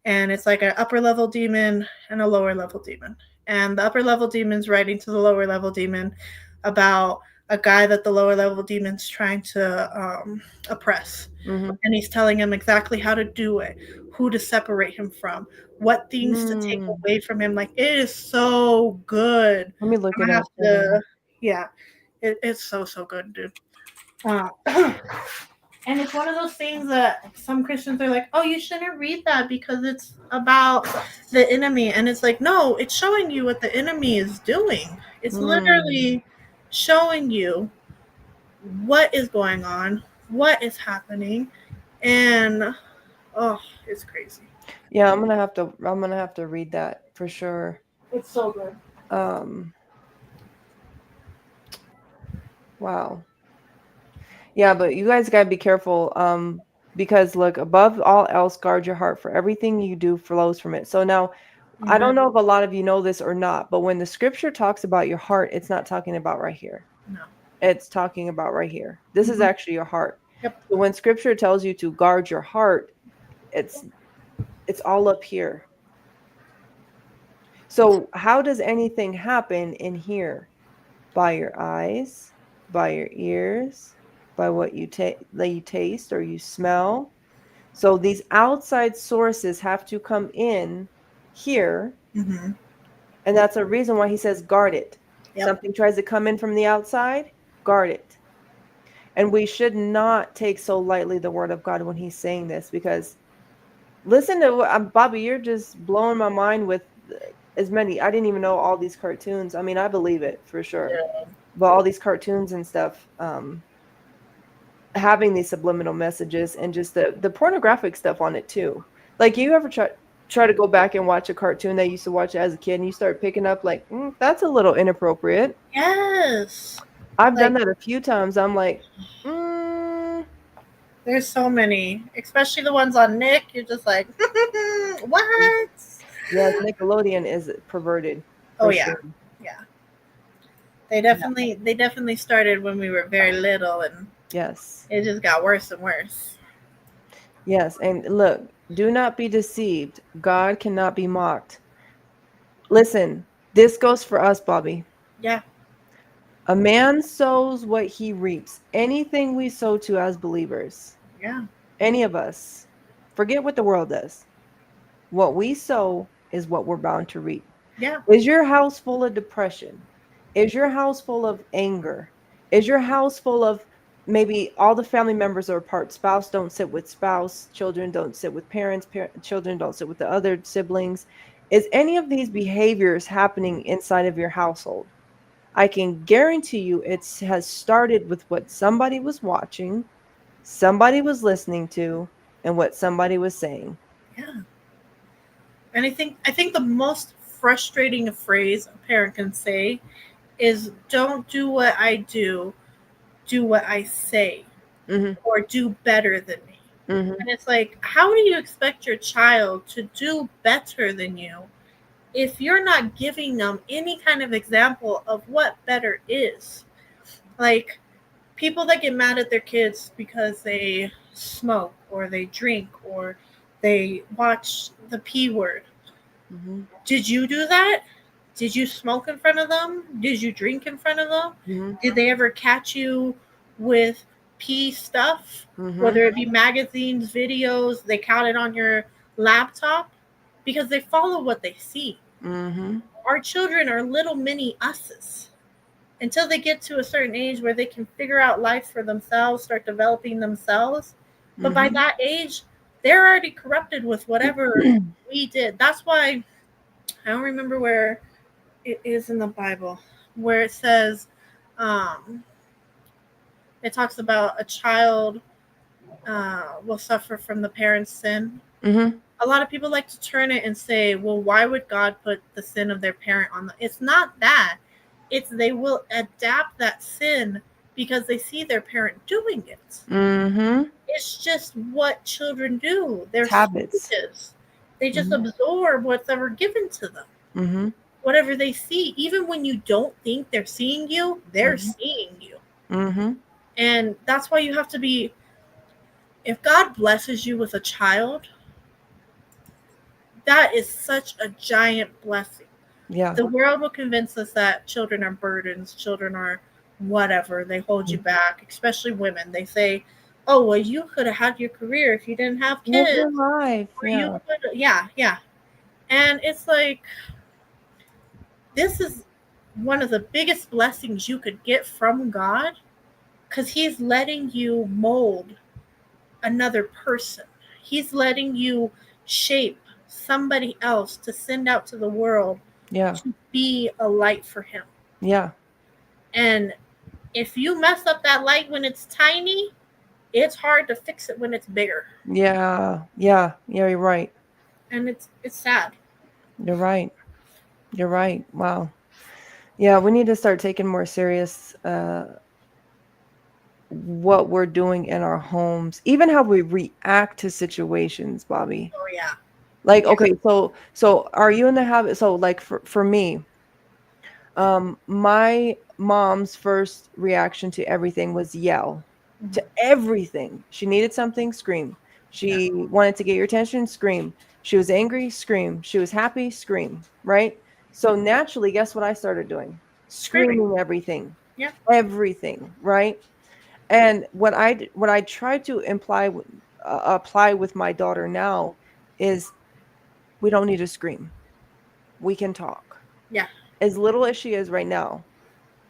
And it's like an upper level demon and a lower level demon. And the upper level demon's writing to the lower level demon about a guy that the lower level demon's trying to oppress. Mm-hmm. And he's telling him exactly how to do it, who to separate him from, what things to take Mm. away from him. Like, it is so good. Let me look I'm it gonna have up. Hold. to, yeah, it's so good, dude. Uh, And it's one of those things that some Christians are like, oh, you shouldn't read that because it's about the enemy. And it's like, no, it's showing you what the enemy is doing. It's Mm. literally showing you what is going on, what is happening, and oh, it's crazy. Yeah, I'm gonna have to read that for sure. It's so good. Um, wow. Yeah, but you guys gotta be careful. Because look, above all else, guard your heart, for everything you do flows from it. So now, I Mm-hmm. don't know if a lot of you know this or not, but when the scripture talks about your heart, it's not talking about right here. No. It's talking about right here. This is Mm-hmm. actually your heart. Yep. So when scripture tells you to guard your heart, it's it's all up here. So how does anything happen in here? By your eyes, by your ears, by what you taste or you smell. So these outside sources have to come in here, Mm-hmm. and that's a reason why he says guard it. Yep. Something tries to come in from the outside, guard it. And we should not take so lightly the word of God when he's saying this, because listen to Bobby, you're just blowing my mind with as many. I didn't even know all these cartoons. I mean, I believe it for sure, Yeah. but all these cartoons and stuff, having these subliminal messages and just the pornographic stuff on it too. Like, you ever try to go back and watch a cartoon that you used to watch as a kid, and you start picking up like, that's a little inappropriate. Yes. I've done Like, that a few times. I'm like, mm, there's so many, especially the ones on Nick. You're just like, what? yes, Nickelodeon is perverted Oh for yeah, sure. yeah. They Yeah. definitely started when we were very little, and Yes. it just got worse and worse. Yes. And look, do not be deceived. God cannot be mocked. Listen, this goes for us, Bobby. Yeah. A man sows what he reaps. Anything we sow to as believers, Yeah. any of us, forget what the world does. What we sow is what we're bound to reap. Yeah. Is your house full of depression? Is your house full of anger? Is your house full of maybe all the family members are apart? Spouse don't sit with spouse, children don't sit with parents, children don't sit with the other siblings. Is any of these behaviors happening inside of your household? I can guarantee you it has started with what somebody was watching, somebody was listening to, and what somebody was saying. Yeah. And I think the most frustrating phrase a parent can say is, "Don't do what I do what I say, Mhm. or do better than me." Mhm. And it's like, how do you expect your child to do better than you if you're not giving them any kind of example of what better is? Like, people that get mad at their kids because they smoke or they drink or they watch the P word. Mhm. Did you do that? Did you smoke in front of them? Did you drink in front of them? Mhm. Did they ever catch you with P stuff? Mhm. Whether it be magazines, videos, they count it on your laptop, because they follow what they see. Mhm. Our children are little mini us's until they get to a certain age where they can figure out life for themselves, start developing themselves. But by Mhm. that age, they're already corrupted with whatever we did. That's why I don't remember where it is in the Bible where it says, um, it talks about a child will suffer from the parent's sin. Mhm. A lot of people like to turn it and say, well, why would God put the sin of their parent on them? It's not that. It's they will adapt that sin because they see their parent doing it. Mhm. It's just what children do. They're It's habits. sponges. They just Mhm. absorb what's ever given to them. Mhm. Whatever they see, even when you don't think they're seeing you, they're Mhm. seeing you. Mhm. And that's why you have to be, if God blesses you with a child, that is such a giant blessing. Yeah. The world will convince us that children are burdens, children are whatever, they hold you back, especially women. They say, oh, well, you could have had your career if you didn't have Live your kids. life. Or you Yeah. could, yeah, yeah. And it's like, this is one of the biggest blessings you could get from God, because He's letting you mold another person. He's letting you shape somebody else to send out to the world Yeah. to be a light for him. Yeah. And if you mess up that light when it's tiny, it's hard to fix it when it's bigger. Yeah. Yeah. Yeah. You're right. And it's sad. You're right. You're right. Wow. Yeah. We need to start taking more serious what we're doing in our homes, even how we react to situations, Bobby. Oh yeah. Like, Yeah. okay, so are you in the habit? So, like for me, my mom's first reaction to everything was yell. To Mhm. everything. She needed something, scream. Yeah. She wanted to get your attention, scream. She was angry, scream. She was happy, scream, right? So naturally, guess what I started doing? Screaming. Screaming everything. Yeah. Everything, right? And what I try to apply with my daughter now is we don't need to scream. We can talk. Yeah. As little as she is right now,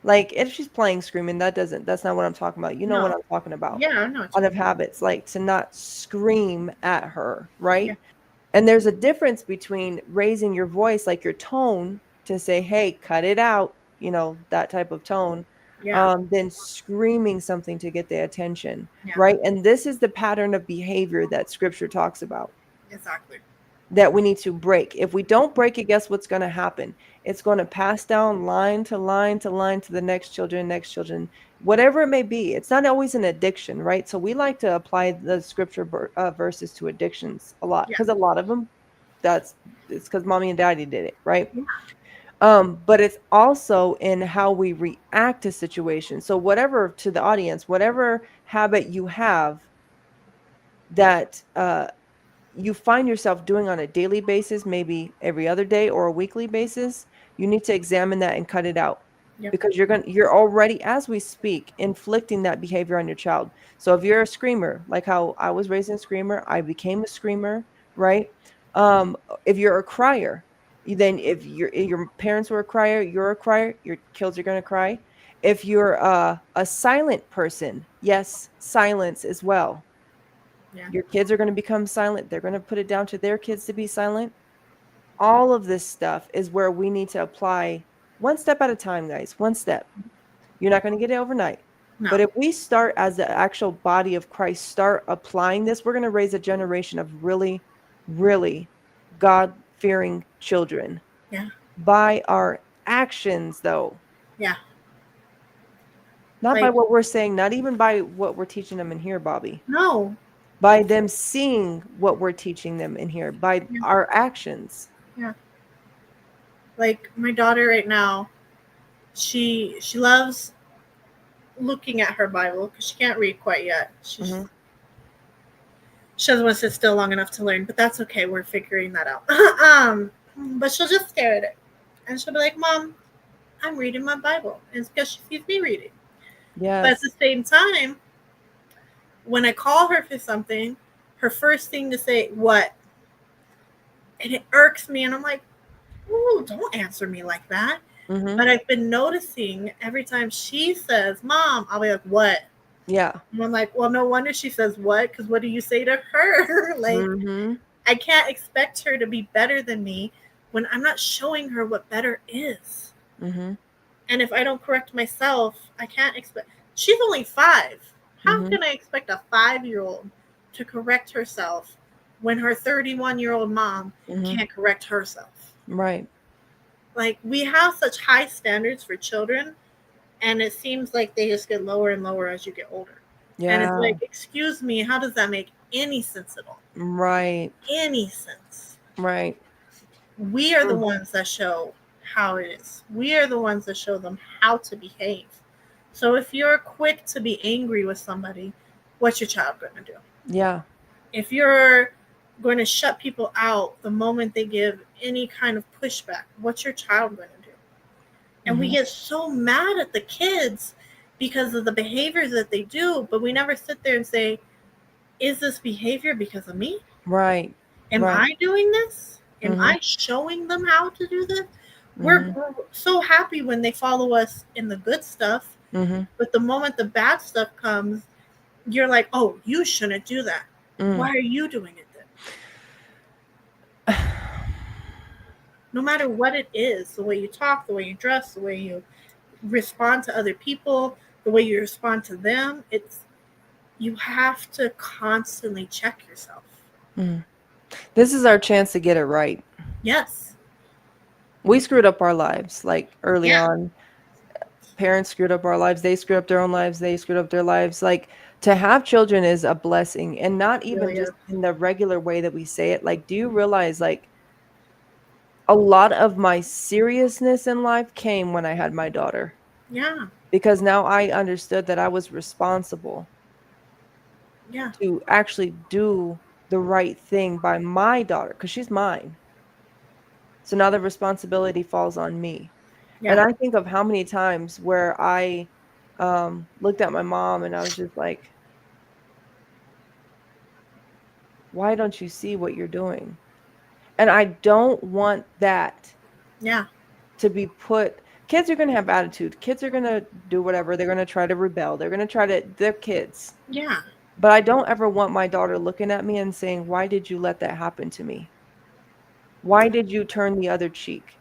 like, if she's playing screaming, that's not what I'm talking about. You know what No. I'm talking about. Yeah, I know what you Out of mean. habits, like to not scream at her, Yeah. right? And there's a difference between raising your voice, like your tone, to say, hey, cut it out, that type of tone, Yeah. than screaming something to get the attention, Yeah. right? And this is the pattern of behavior that scripture talks about, Exactly. that we need to break. If we don't break it, guess what's going to happen? It's going to pass down line to line to line to the next children, whatever it may be. It's not always an addiction, right? So we like to apply the scripture verses to addictions a lot, Yeah. because a lot of them, it's because mommy and daddy did it, right? Yeah. But it's also in how we react to situations. So whatever, to the audience, whatever habit you have that you find yourself doing on a daily basis, maybe every other day or a weekly basis, you need to examine that and cut it out, Yep. because you're already, as we speak, inflicting that behavior on your child. So if you're a screamer, like how I was raised a screamer, I became a screamer, right? If you're a crier, then if your parents were a crier, you're a crier, your kids are going to cry. If you're a silent person, yes, silence as well, Yeah. your kids are going to become silent. They're going to put it down to their kids to be silent. All of this stuff is where we need to apply one step at a time, guys. One step. You're not going to get it overnight. No. But if we start, as the actual body of Christ, start applying this, we're going to raise a generation of really, really God fearing children Yeah. by our actions, though. Yeah. Not by Like, what we're saying, not even by what we're teaching them in here, Bobby. no. By them seeing what we're teaching them in here, by Yeah. our actions. Yeah. Like my daughter right now, she loves looking at her Bible because she can't read quite yet. Hmm. She doesn't want to sit still long enough to learn, but that's okay. We're figuring that out. But she'll just stare at it, and she'll be like, "Mom, I'm reading my Bible." And it's because she sees me reading. But at Yes. the same time, when I call her for something, her first thing to say, "What?" And it irks me, and I'm like, "Ooh, don't answer me like that." Hmm. But I've been noticing every time she says, "Mom," I'll be like, "What?" Yeah. And I'm like, "Well, no wonder she says what, because what do you say to her?" Like, Hmm. I can't expect her to be better than me when I'm not showing her what better is. Hmm. And if I don't correct myself, I can't expect. She's only 5. How Hmm. can I expect a 5-year-old to correct herself when her 31-year-old mom Hmm. can't correct herself? Right. Like, we have such high standards for children, and it seems like they just get lower and lower as you get older. And it's Yeah. like, excuse me, how does that make any sense at all? Right. Any sense? Right. We are the Mm. ones that show how it is. We are the ones that show them how to behave. So if you're quick to be angry with somebody, what's your child going to do? Yeah. If you're going to shut people out the moment they give any kind of pushback, what's your child going to do? And we Hmm. get so mad at the kids because of the behaviors that they do, but we never sit there and say, is this behavior because of me? Right. Am Right. I doing this? Am Hmm. I showing them how to do this? Hmm. We're so happy when they follow us in the good stuff, Hmm. but the moment the bad stuff comes, you're like, oh, you shouldn't do that. Mm. Why are you doing it then? No matter what it is, the way you talk, the way you dress, the way you respond to other people, the way you respond to them, it's you have to constantly check yourself. Mm. This is our chance to get it right. Yes. We screwed up our lives like early Yeah. on. Parents screwed up our lives. They screwed up their own lives. They screwed up their lives. Like to have children is a blessing, and not It even really just is. in the regular way that we say it. Like, do you realize like a lot of my seriousness in life came when I had my daughter? Yeah. Because now I understood that I was responsible Yeah. to actually do the right thing by my daughter because she's mine. So now the responsibility falls on me. And Yeah. I think of how many times where I looked at my mom and I was just like, why don't you see what you're doing? And I don't want that Yeah. to be put. Kids are going to have attitude. Kids are going to do whatever. They're going to try to rebel. They're going to try to, they're kids. Yeah. But I don't ever want my daughter looking at me and saying, why did you let that happen to me? Why did you turn the other cheek?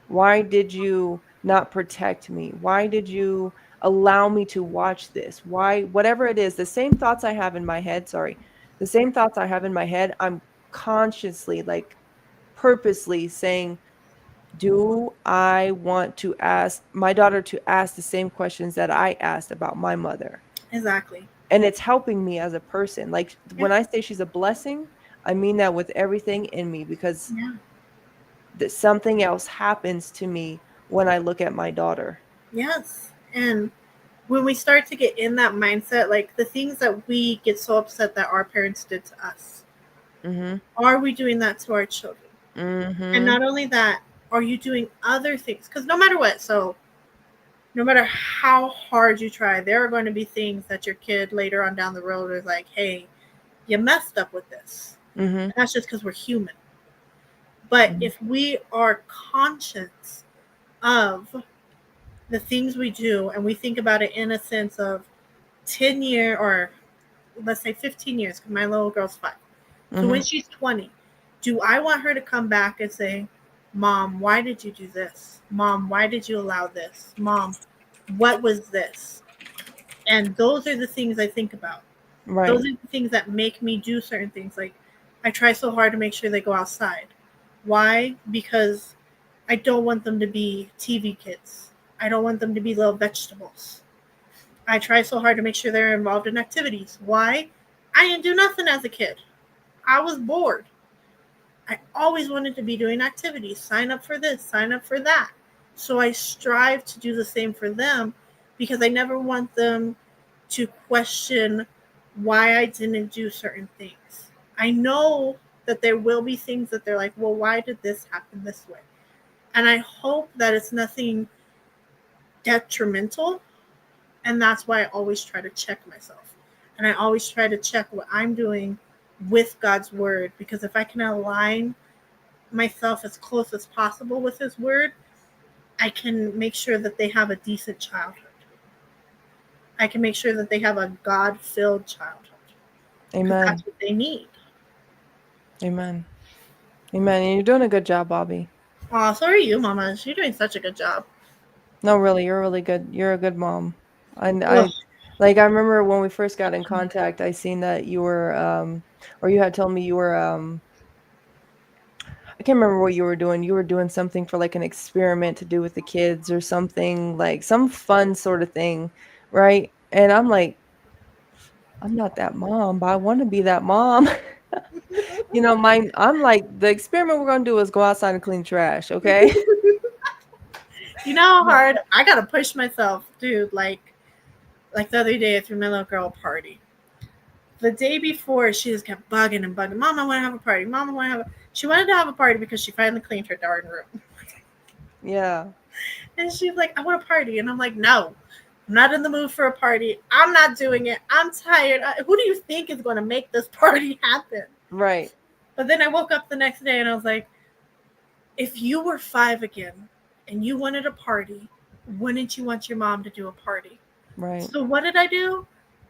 Why did you not protect me? Why did you allow me to watch this? Why, whatever it is, the same thoughts I have in my head, sorry, the same thoughts I have in my head, I'm consciously, like purposely saying, do I want to ask my daughter to ask the same questions that I asked about my mother? Exactly. And it's helping me as a person. Like Yeah. when I say she's a blessing, I mean that with everything in me because Yeah. something else happens to me when I look at my daughter. Yes. And when we start to get in that mindset, like the things that we get so upset that our parents did to us, Mhm. are we doing that to our children? And Mhm. not only that, are you doing other things? Because no matter what, so no matter how hard you try, there are going to be things that your kid later on down the road is like, hey, you messed up with this. Mhm. And that's just because we're human. But Mhm. if we are conscious of the things we do and we think about it in a sense of 10 year or let's say 15 years, because my little girl's 5. So when Mhm. she's 20, do I want her to come back and say, Mom, why did you do this? Mom, why did you allow this? Mom, what was this? And those are the things I think about. Those Right. are the things that make me do certain things. Like I try so hard to make sure they go outside. Why? Because I don't want them to be TV kids. I don't want them to be little vegetables. I try so hard to make sure they're involved in activities. Why? I didn't do nothing as a kid. I was bored. I always wanted to be doing activities, sign up for this, sign up for that. So I strive to do the same for them because I never want them to question why I didn't do certain things. I know that there will be things that they're like, well, why did this happen this way? And I hope that it's nothing detrimental. And that's why I always try to check myself. And I always try to check what I'm doing with God's word because if I can align myself as close as possible with his word, I can make sure that they have a decent childhood. I can make sure that they have a God filled childhood because Amen. that's what they need. Amen. Amen. And you're doing a good job, Bobby. Oh, so are you, Mama. You're doing such a good job. No, really, you're really good. You're a good mom. And Ugh. like I remember when we first got in contact, I seen that you were or you had told me you were I can't remember what you were doing. You were doing something for like an experiment to do with the kids or something, like some fun sort of thing, right? And I'm like, I'm not that mom, but I want to be that mom. You know, I'm like, the experiment we're gonna do is go outside and clean trash, okay? You know how No. hard I gotta push myself, dude. Like the other day I threw my little girl a party. The day before, she just kept bugging and bugging. Mom, I want to have a party. Mom, I want to have a. She wanted to have a party because she finally cleaned her darn room. Yeah, And she's like, I want a party. And I'm like, no, I'm not in the mood for a party. I'm not doing it. I'm tired. Who do you think is going to make this party happen? right, But then I woke up the next day and I was like, if you were 5 again and you wanted a party, wouldn't you want your mom to do a party? right. So what did I do?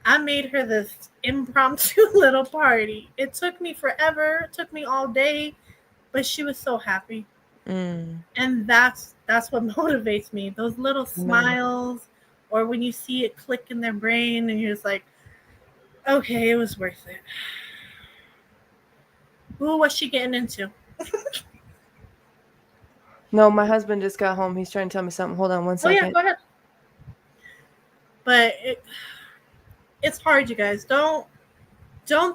I made her this impromptu little party. It took me forever. It took me all day, but she was so happy. Mm, And that's what motivates me. Those little nice. smiles, or when you see it click in their brain and you're just like, okay, it was worth it. Ooh, what's she getting into? No, my husband just got home. He's trying to tell me something. Hold on one Oh yeah, second. go ahead. But it's hard, you guys. Don't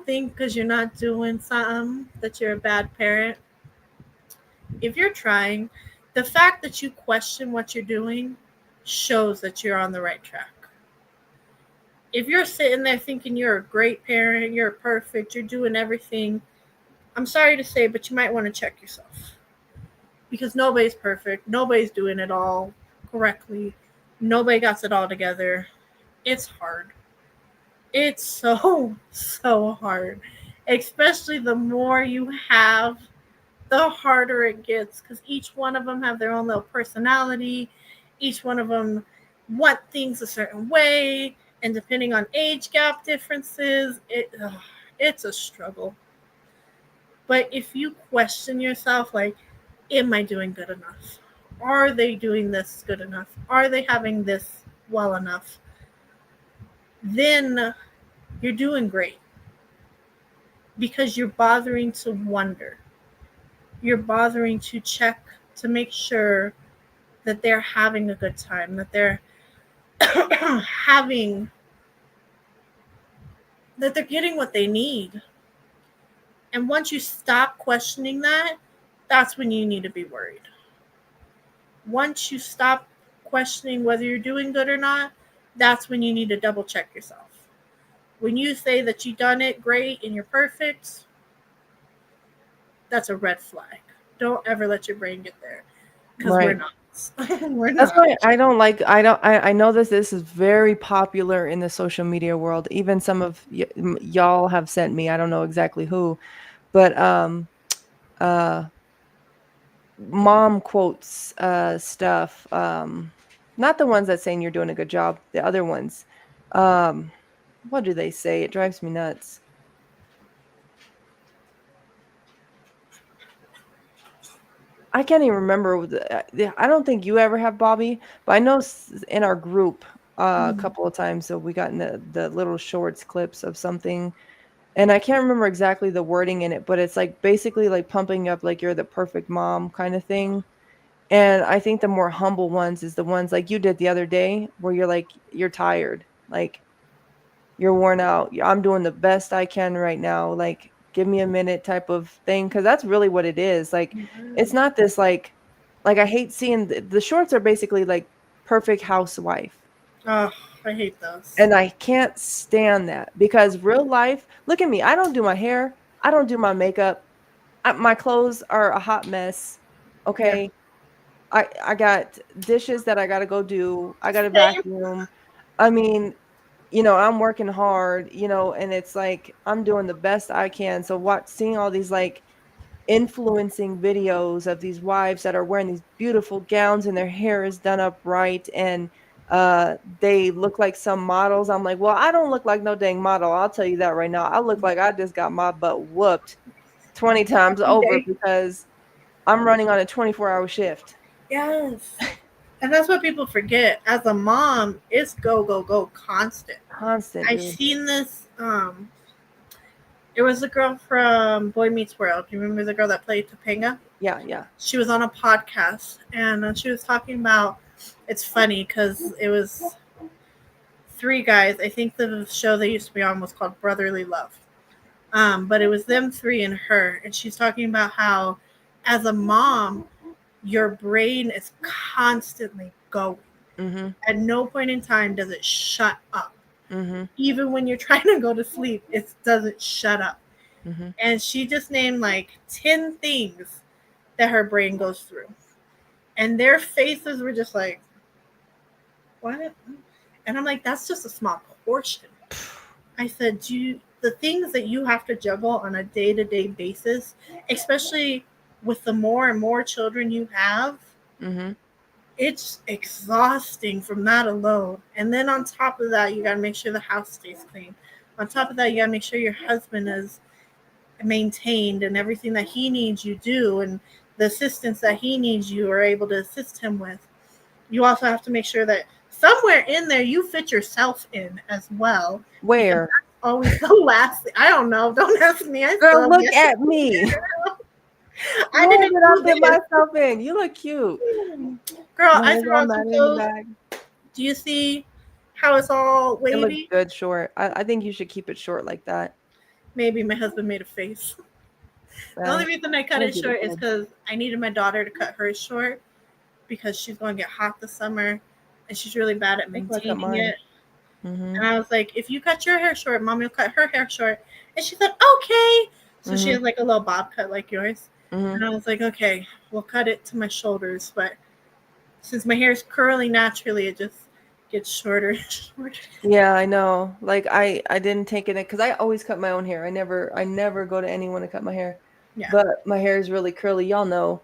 think because you're not doing something that you're a bad parent. If you're trying, the fact that you question what you're doing shows that you're on the right track. If you're sitting there thinking you're a great parent, you're perfect, you're doing everything, I'm sorry to say, but you might want to check yourself. Because nobody's perfect. Nobody's doing it all correctly. Nobody got it all together. It's hard. It's so, so hard. Especially the more you have, the harder it gets because each one of them have their own little personality. Each one of them want things a certain way, and depending on age gap differences, it's a struggle. But if you question yourself, like, am I doing good enough? Are they doing this good enough? Are they having this well enough? Then you're doing great because you're bothering to wonder. You're bothering to check to make sure that they're having a good time, that they're having, that they're getting what they need. And once you stop questioning that, that's when you need to be worried. Once you stop questioning whether you're doing good or not, that's when you need to double check yourself. When you say that you've done it great and you're perfect, that's a red flag. Don't ever let your brain get there because we're Right. not. We're That's not. why I don't like I know this is very popular in the social media world. Even some of y'all have sent me, I don't know exactly who, but uh mom quotes stuff, not the ones that saying you're doing a good job, the other ones. Um what do they say? It drives me nuts. I can't even remember. I don't think you ever have Bobby, but I know in our group a Mhm. couple of times. So we got in the little shorts clips of something, and I can't remember exactly the wording in it, but it's like basically like pumping up like you're the perfect mom kind of thing. And I think the more humble ones is the ones like you did the other day, where you're like you're tired, like you're worn out. I'm doing the best I can right now. Like, give me a minute type of thing. Cause that's really what it is. Like, it's not this like I hate seeing the shorts are basically like perfect housewife. Oh, I hate those. And I can't stand that because real life, look at me. I don't do my hair. I don't do my makeup. My clothes are a hot mess. Yeah. Okay. I got dishes that I got to go do. I got to Same. vacuum. I mean, I'm working hard, and it's like I'm doing the best I can. So seeing all these like influencing videos of these wives that are wearing these beautiful gowns and their hair is done up right and they look like some models. I'm like, well, I don't look like no dang model. I'll tell you that right now. I look like I just got my butt whooped 20 times over Okay. because I'm running on a 24-hour shift. Yes. And that's what people forget. As a mom, it's go, go, go constant. Constant, I've dude. seen this. There was a girl from Boy Meets World. Do you remember the girl that played Topanga? Yeah, yeah. She was on a podcast and she was talking about. It's funny because it was three guys. I think the show they used to be on was called Brotherly Love. But it was them three and her, and she's talking about how, as a mom, your brain is constantly going. Mm-hmm. At no point in time does it shut up. Mm-hmm. Even when you're trying to go to sleep, it doesn't shut up. Mm-hmm. And she just named like 10 things that her brain goes through. And their faces were just like, what? And I'm like, that's just a small portion. I said, the things that you have to juggle on a day to day basis, especially with the more and more children you have, Mm-hmm. It's exhausting from that alone. And then on top of that, you got to make sure the house stays clean. On top of that, you got to make sure your husband is maintained and everything that he needs you do, and the assistance that he needs you are able to assist him with. You also have to make sure that somewhere in there you fit yourself in as well, because Where? that's always the last thing. I don't know. Don't ask me. I still Girl, have look yet to at me. I Where didn't did I do fit this. myself in? You look cute. Girl, My I hair's threw all on some matted in the clothes. back. Do you see how it's all It looks wavy? good short. I think you should keep it short like that. Maybe my husband made a face. The only Right? reason I I cut think it you look short is good. because I needed my daughter to cut hers short because she's going to get hot this summer and she's really bad at That's why I cut maintaining mine. it. Mm-hmm. And I was like, if you cut your hair short, mommy will cut her hair short. And she said, okay. So she Mm-hmm. has like a little bob cut like yours. Mm-hmm. And I was like, okay, we'll cut it to my shoulders. But since my hair is curly naturally, it just gets shorter and shorter. Yeah, I know. Like I didn't take it because I always cut my own hair. I never go to anyone to cut my hair. Yeah. But my hair is really curly, y'all know.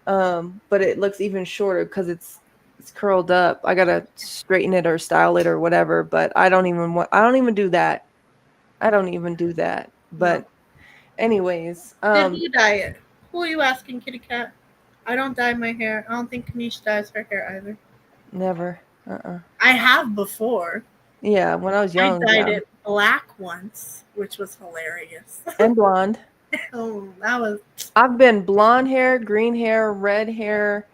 But it looks even shorter because it's curled up. I gotta straighten it or style it or whatever, but I don't even do that. I don't even do that. No. But anyways, Did you dye it? Who are you asking, Kitty Cat? I don't dye my hair. I don't think Kanish dyes her hair either. never. Uh-uh. I have before. Yeah, when I was I young, dyed yeah. it black once, which was hilarious. And blonde. Oh, that was I've been blonde hair, green hair, red hair,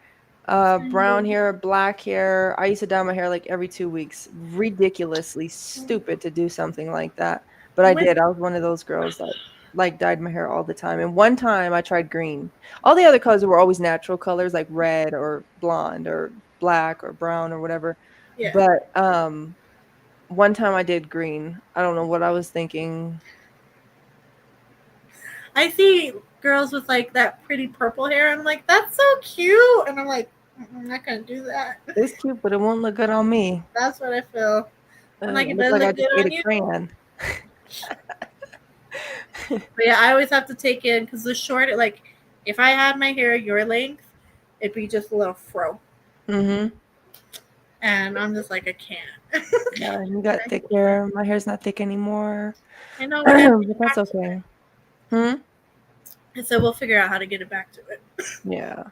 brown hair, black hair. I used to dye my hair like every 2 weeks. Ridiculously stupid to do something like that. But I when did. I was one of those girls that like dyed my hair all the time. And one time I tried green. All the other colors were always natural colors like red or blonde or black or brown or whatever. yeah. But one time I did green. I don't know what I was thinking. I see girls with like that pretty purple hair. I'm like, that's so cute, and I'm like, I'm not gonna do that. It's cute, but it won't look good on me. That's what I feel. I'm like, it Look does like I look just good ate on a you. crayon. But yeah, I always have to take in because the short, like, if I had my hair your length, it'd be just a little fro, Mm-hmm. and I'm just like, I can't. Yeah, you got thick hair. My hair's not thick anymore. I know we gotta But get that's back to it. okay. Hmm? And so we'll figure out how to get it back to it. Yeah.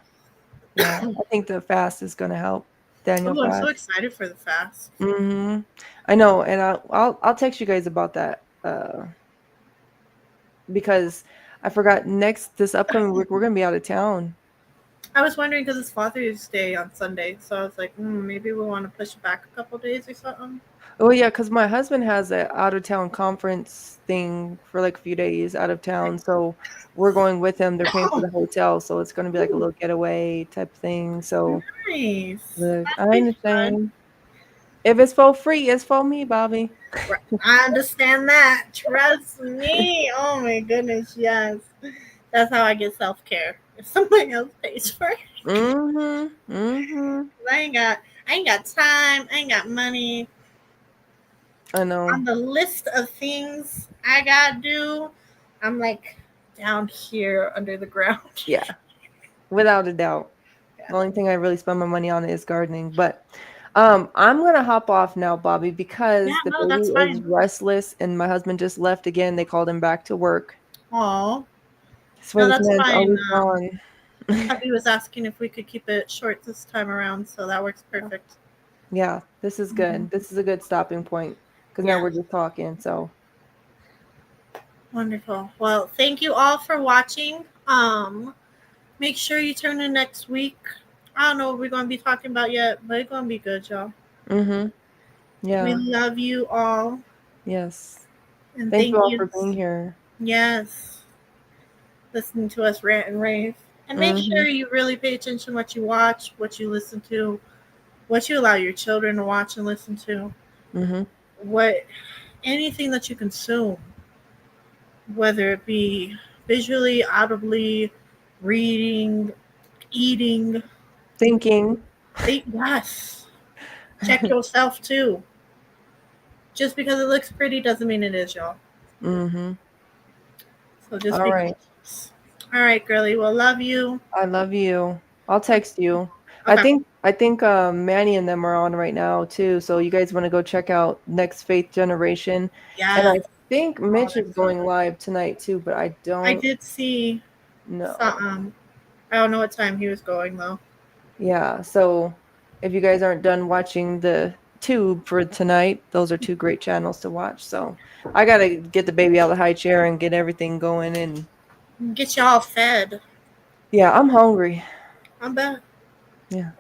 Yeah. I think the fast is gonna help. Daniel Oh, I'm so fast. excited for the fast. Mm-hmm. I know, and I'll text you guys about that. Because I forgot this upcoming week we're gonna be out of town. I was wondering because it's Father's Day on Sunday, so I was like, maybe we want to push it back a couple days or something. Oh yeah, because my husband has a out of town conference thing for like a few days out of town. So we're going with him. They're paying for the hotel, so it's gonna be like a Ooh, little getaway type thing. So nice. look, I That'd be fun. understand. If it's for free, it's for me, Bobby. Right. I understand that. Trust me. Oh my goodness, yes. That's how I get self care. If somebody else pays for it, Mm-hmm. Mm-hmm. I ain't got time. I ain't got money. I know. On the list of things I gotta do, I'm like down here under the ground. Yeah, without a doubt. Yeah. The only thing I really spend my money on is gardening. But I'm gonna hop off now, Bobby, Yeah, because the no, baby that's is fine. restless and my husband just left again. They called him back to work. Oh, I swear no, this that's man's fine. always gone. Hubby was asking if we could keep it short this time around, so that works perfect. Yeah, this is Mhm. good. This is a good stopping point because now Yeah, we're just talking. So, wonderful. Well, thank you all for watching. Make sure you tune in next week. I don't know what we're gonna be talking about yet, but it's gonna be good, y'all. mm-hmm. We Yeah, love you all, yes. and Thank you thank all you. for being here. Yes, listening to us rant and rave. And make Mm-hmm. sure you really pay attention to what you watch, what you listen to, what you allow your children to watch and listen to, Mm-hmm. what anything that you consume, whether it be visually, audibly, reading, eating. Thinking. Think yes. Check yourself too. Just because it looks pretty doesn't mean it is, y'all. Mm-hmm. So just All be right. cautious. All right, girly. Well, love you. I love you. I'll text you. I Okay. think I think Manny and them are on right now too. So you guys want to go check out Next Faith Generation. And Yeah. I think Oh, Mitch is that's so going good. live tonight too, but I I don't did see know. some. I don't know what time he was going though. Yeah. So if you guys aren't done watching the tube for tonight, those are two great channels to watch. So I gotta get the baby out of the high chair and get everything going. And Get y'all fed. yeah, I'm hungry. I'm back. Yeah.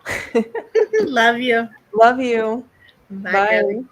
Love you. Love you. Bye, Bye. girlie.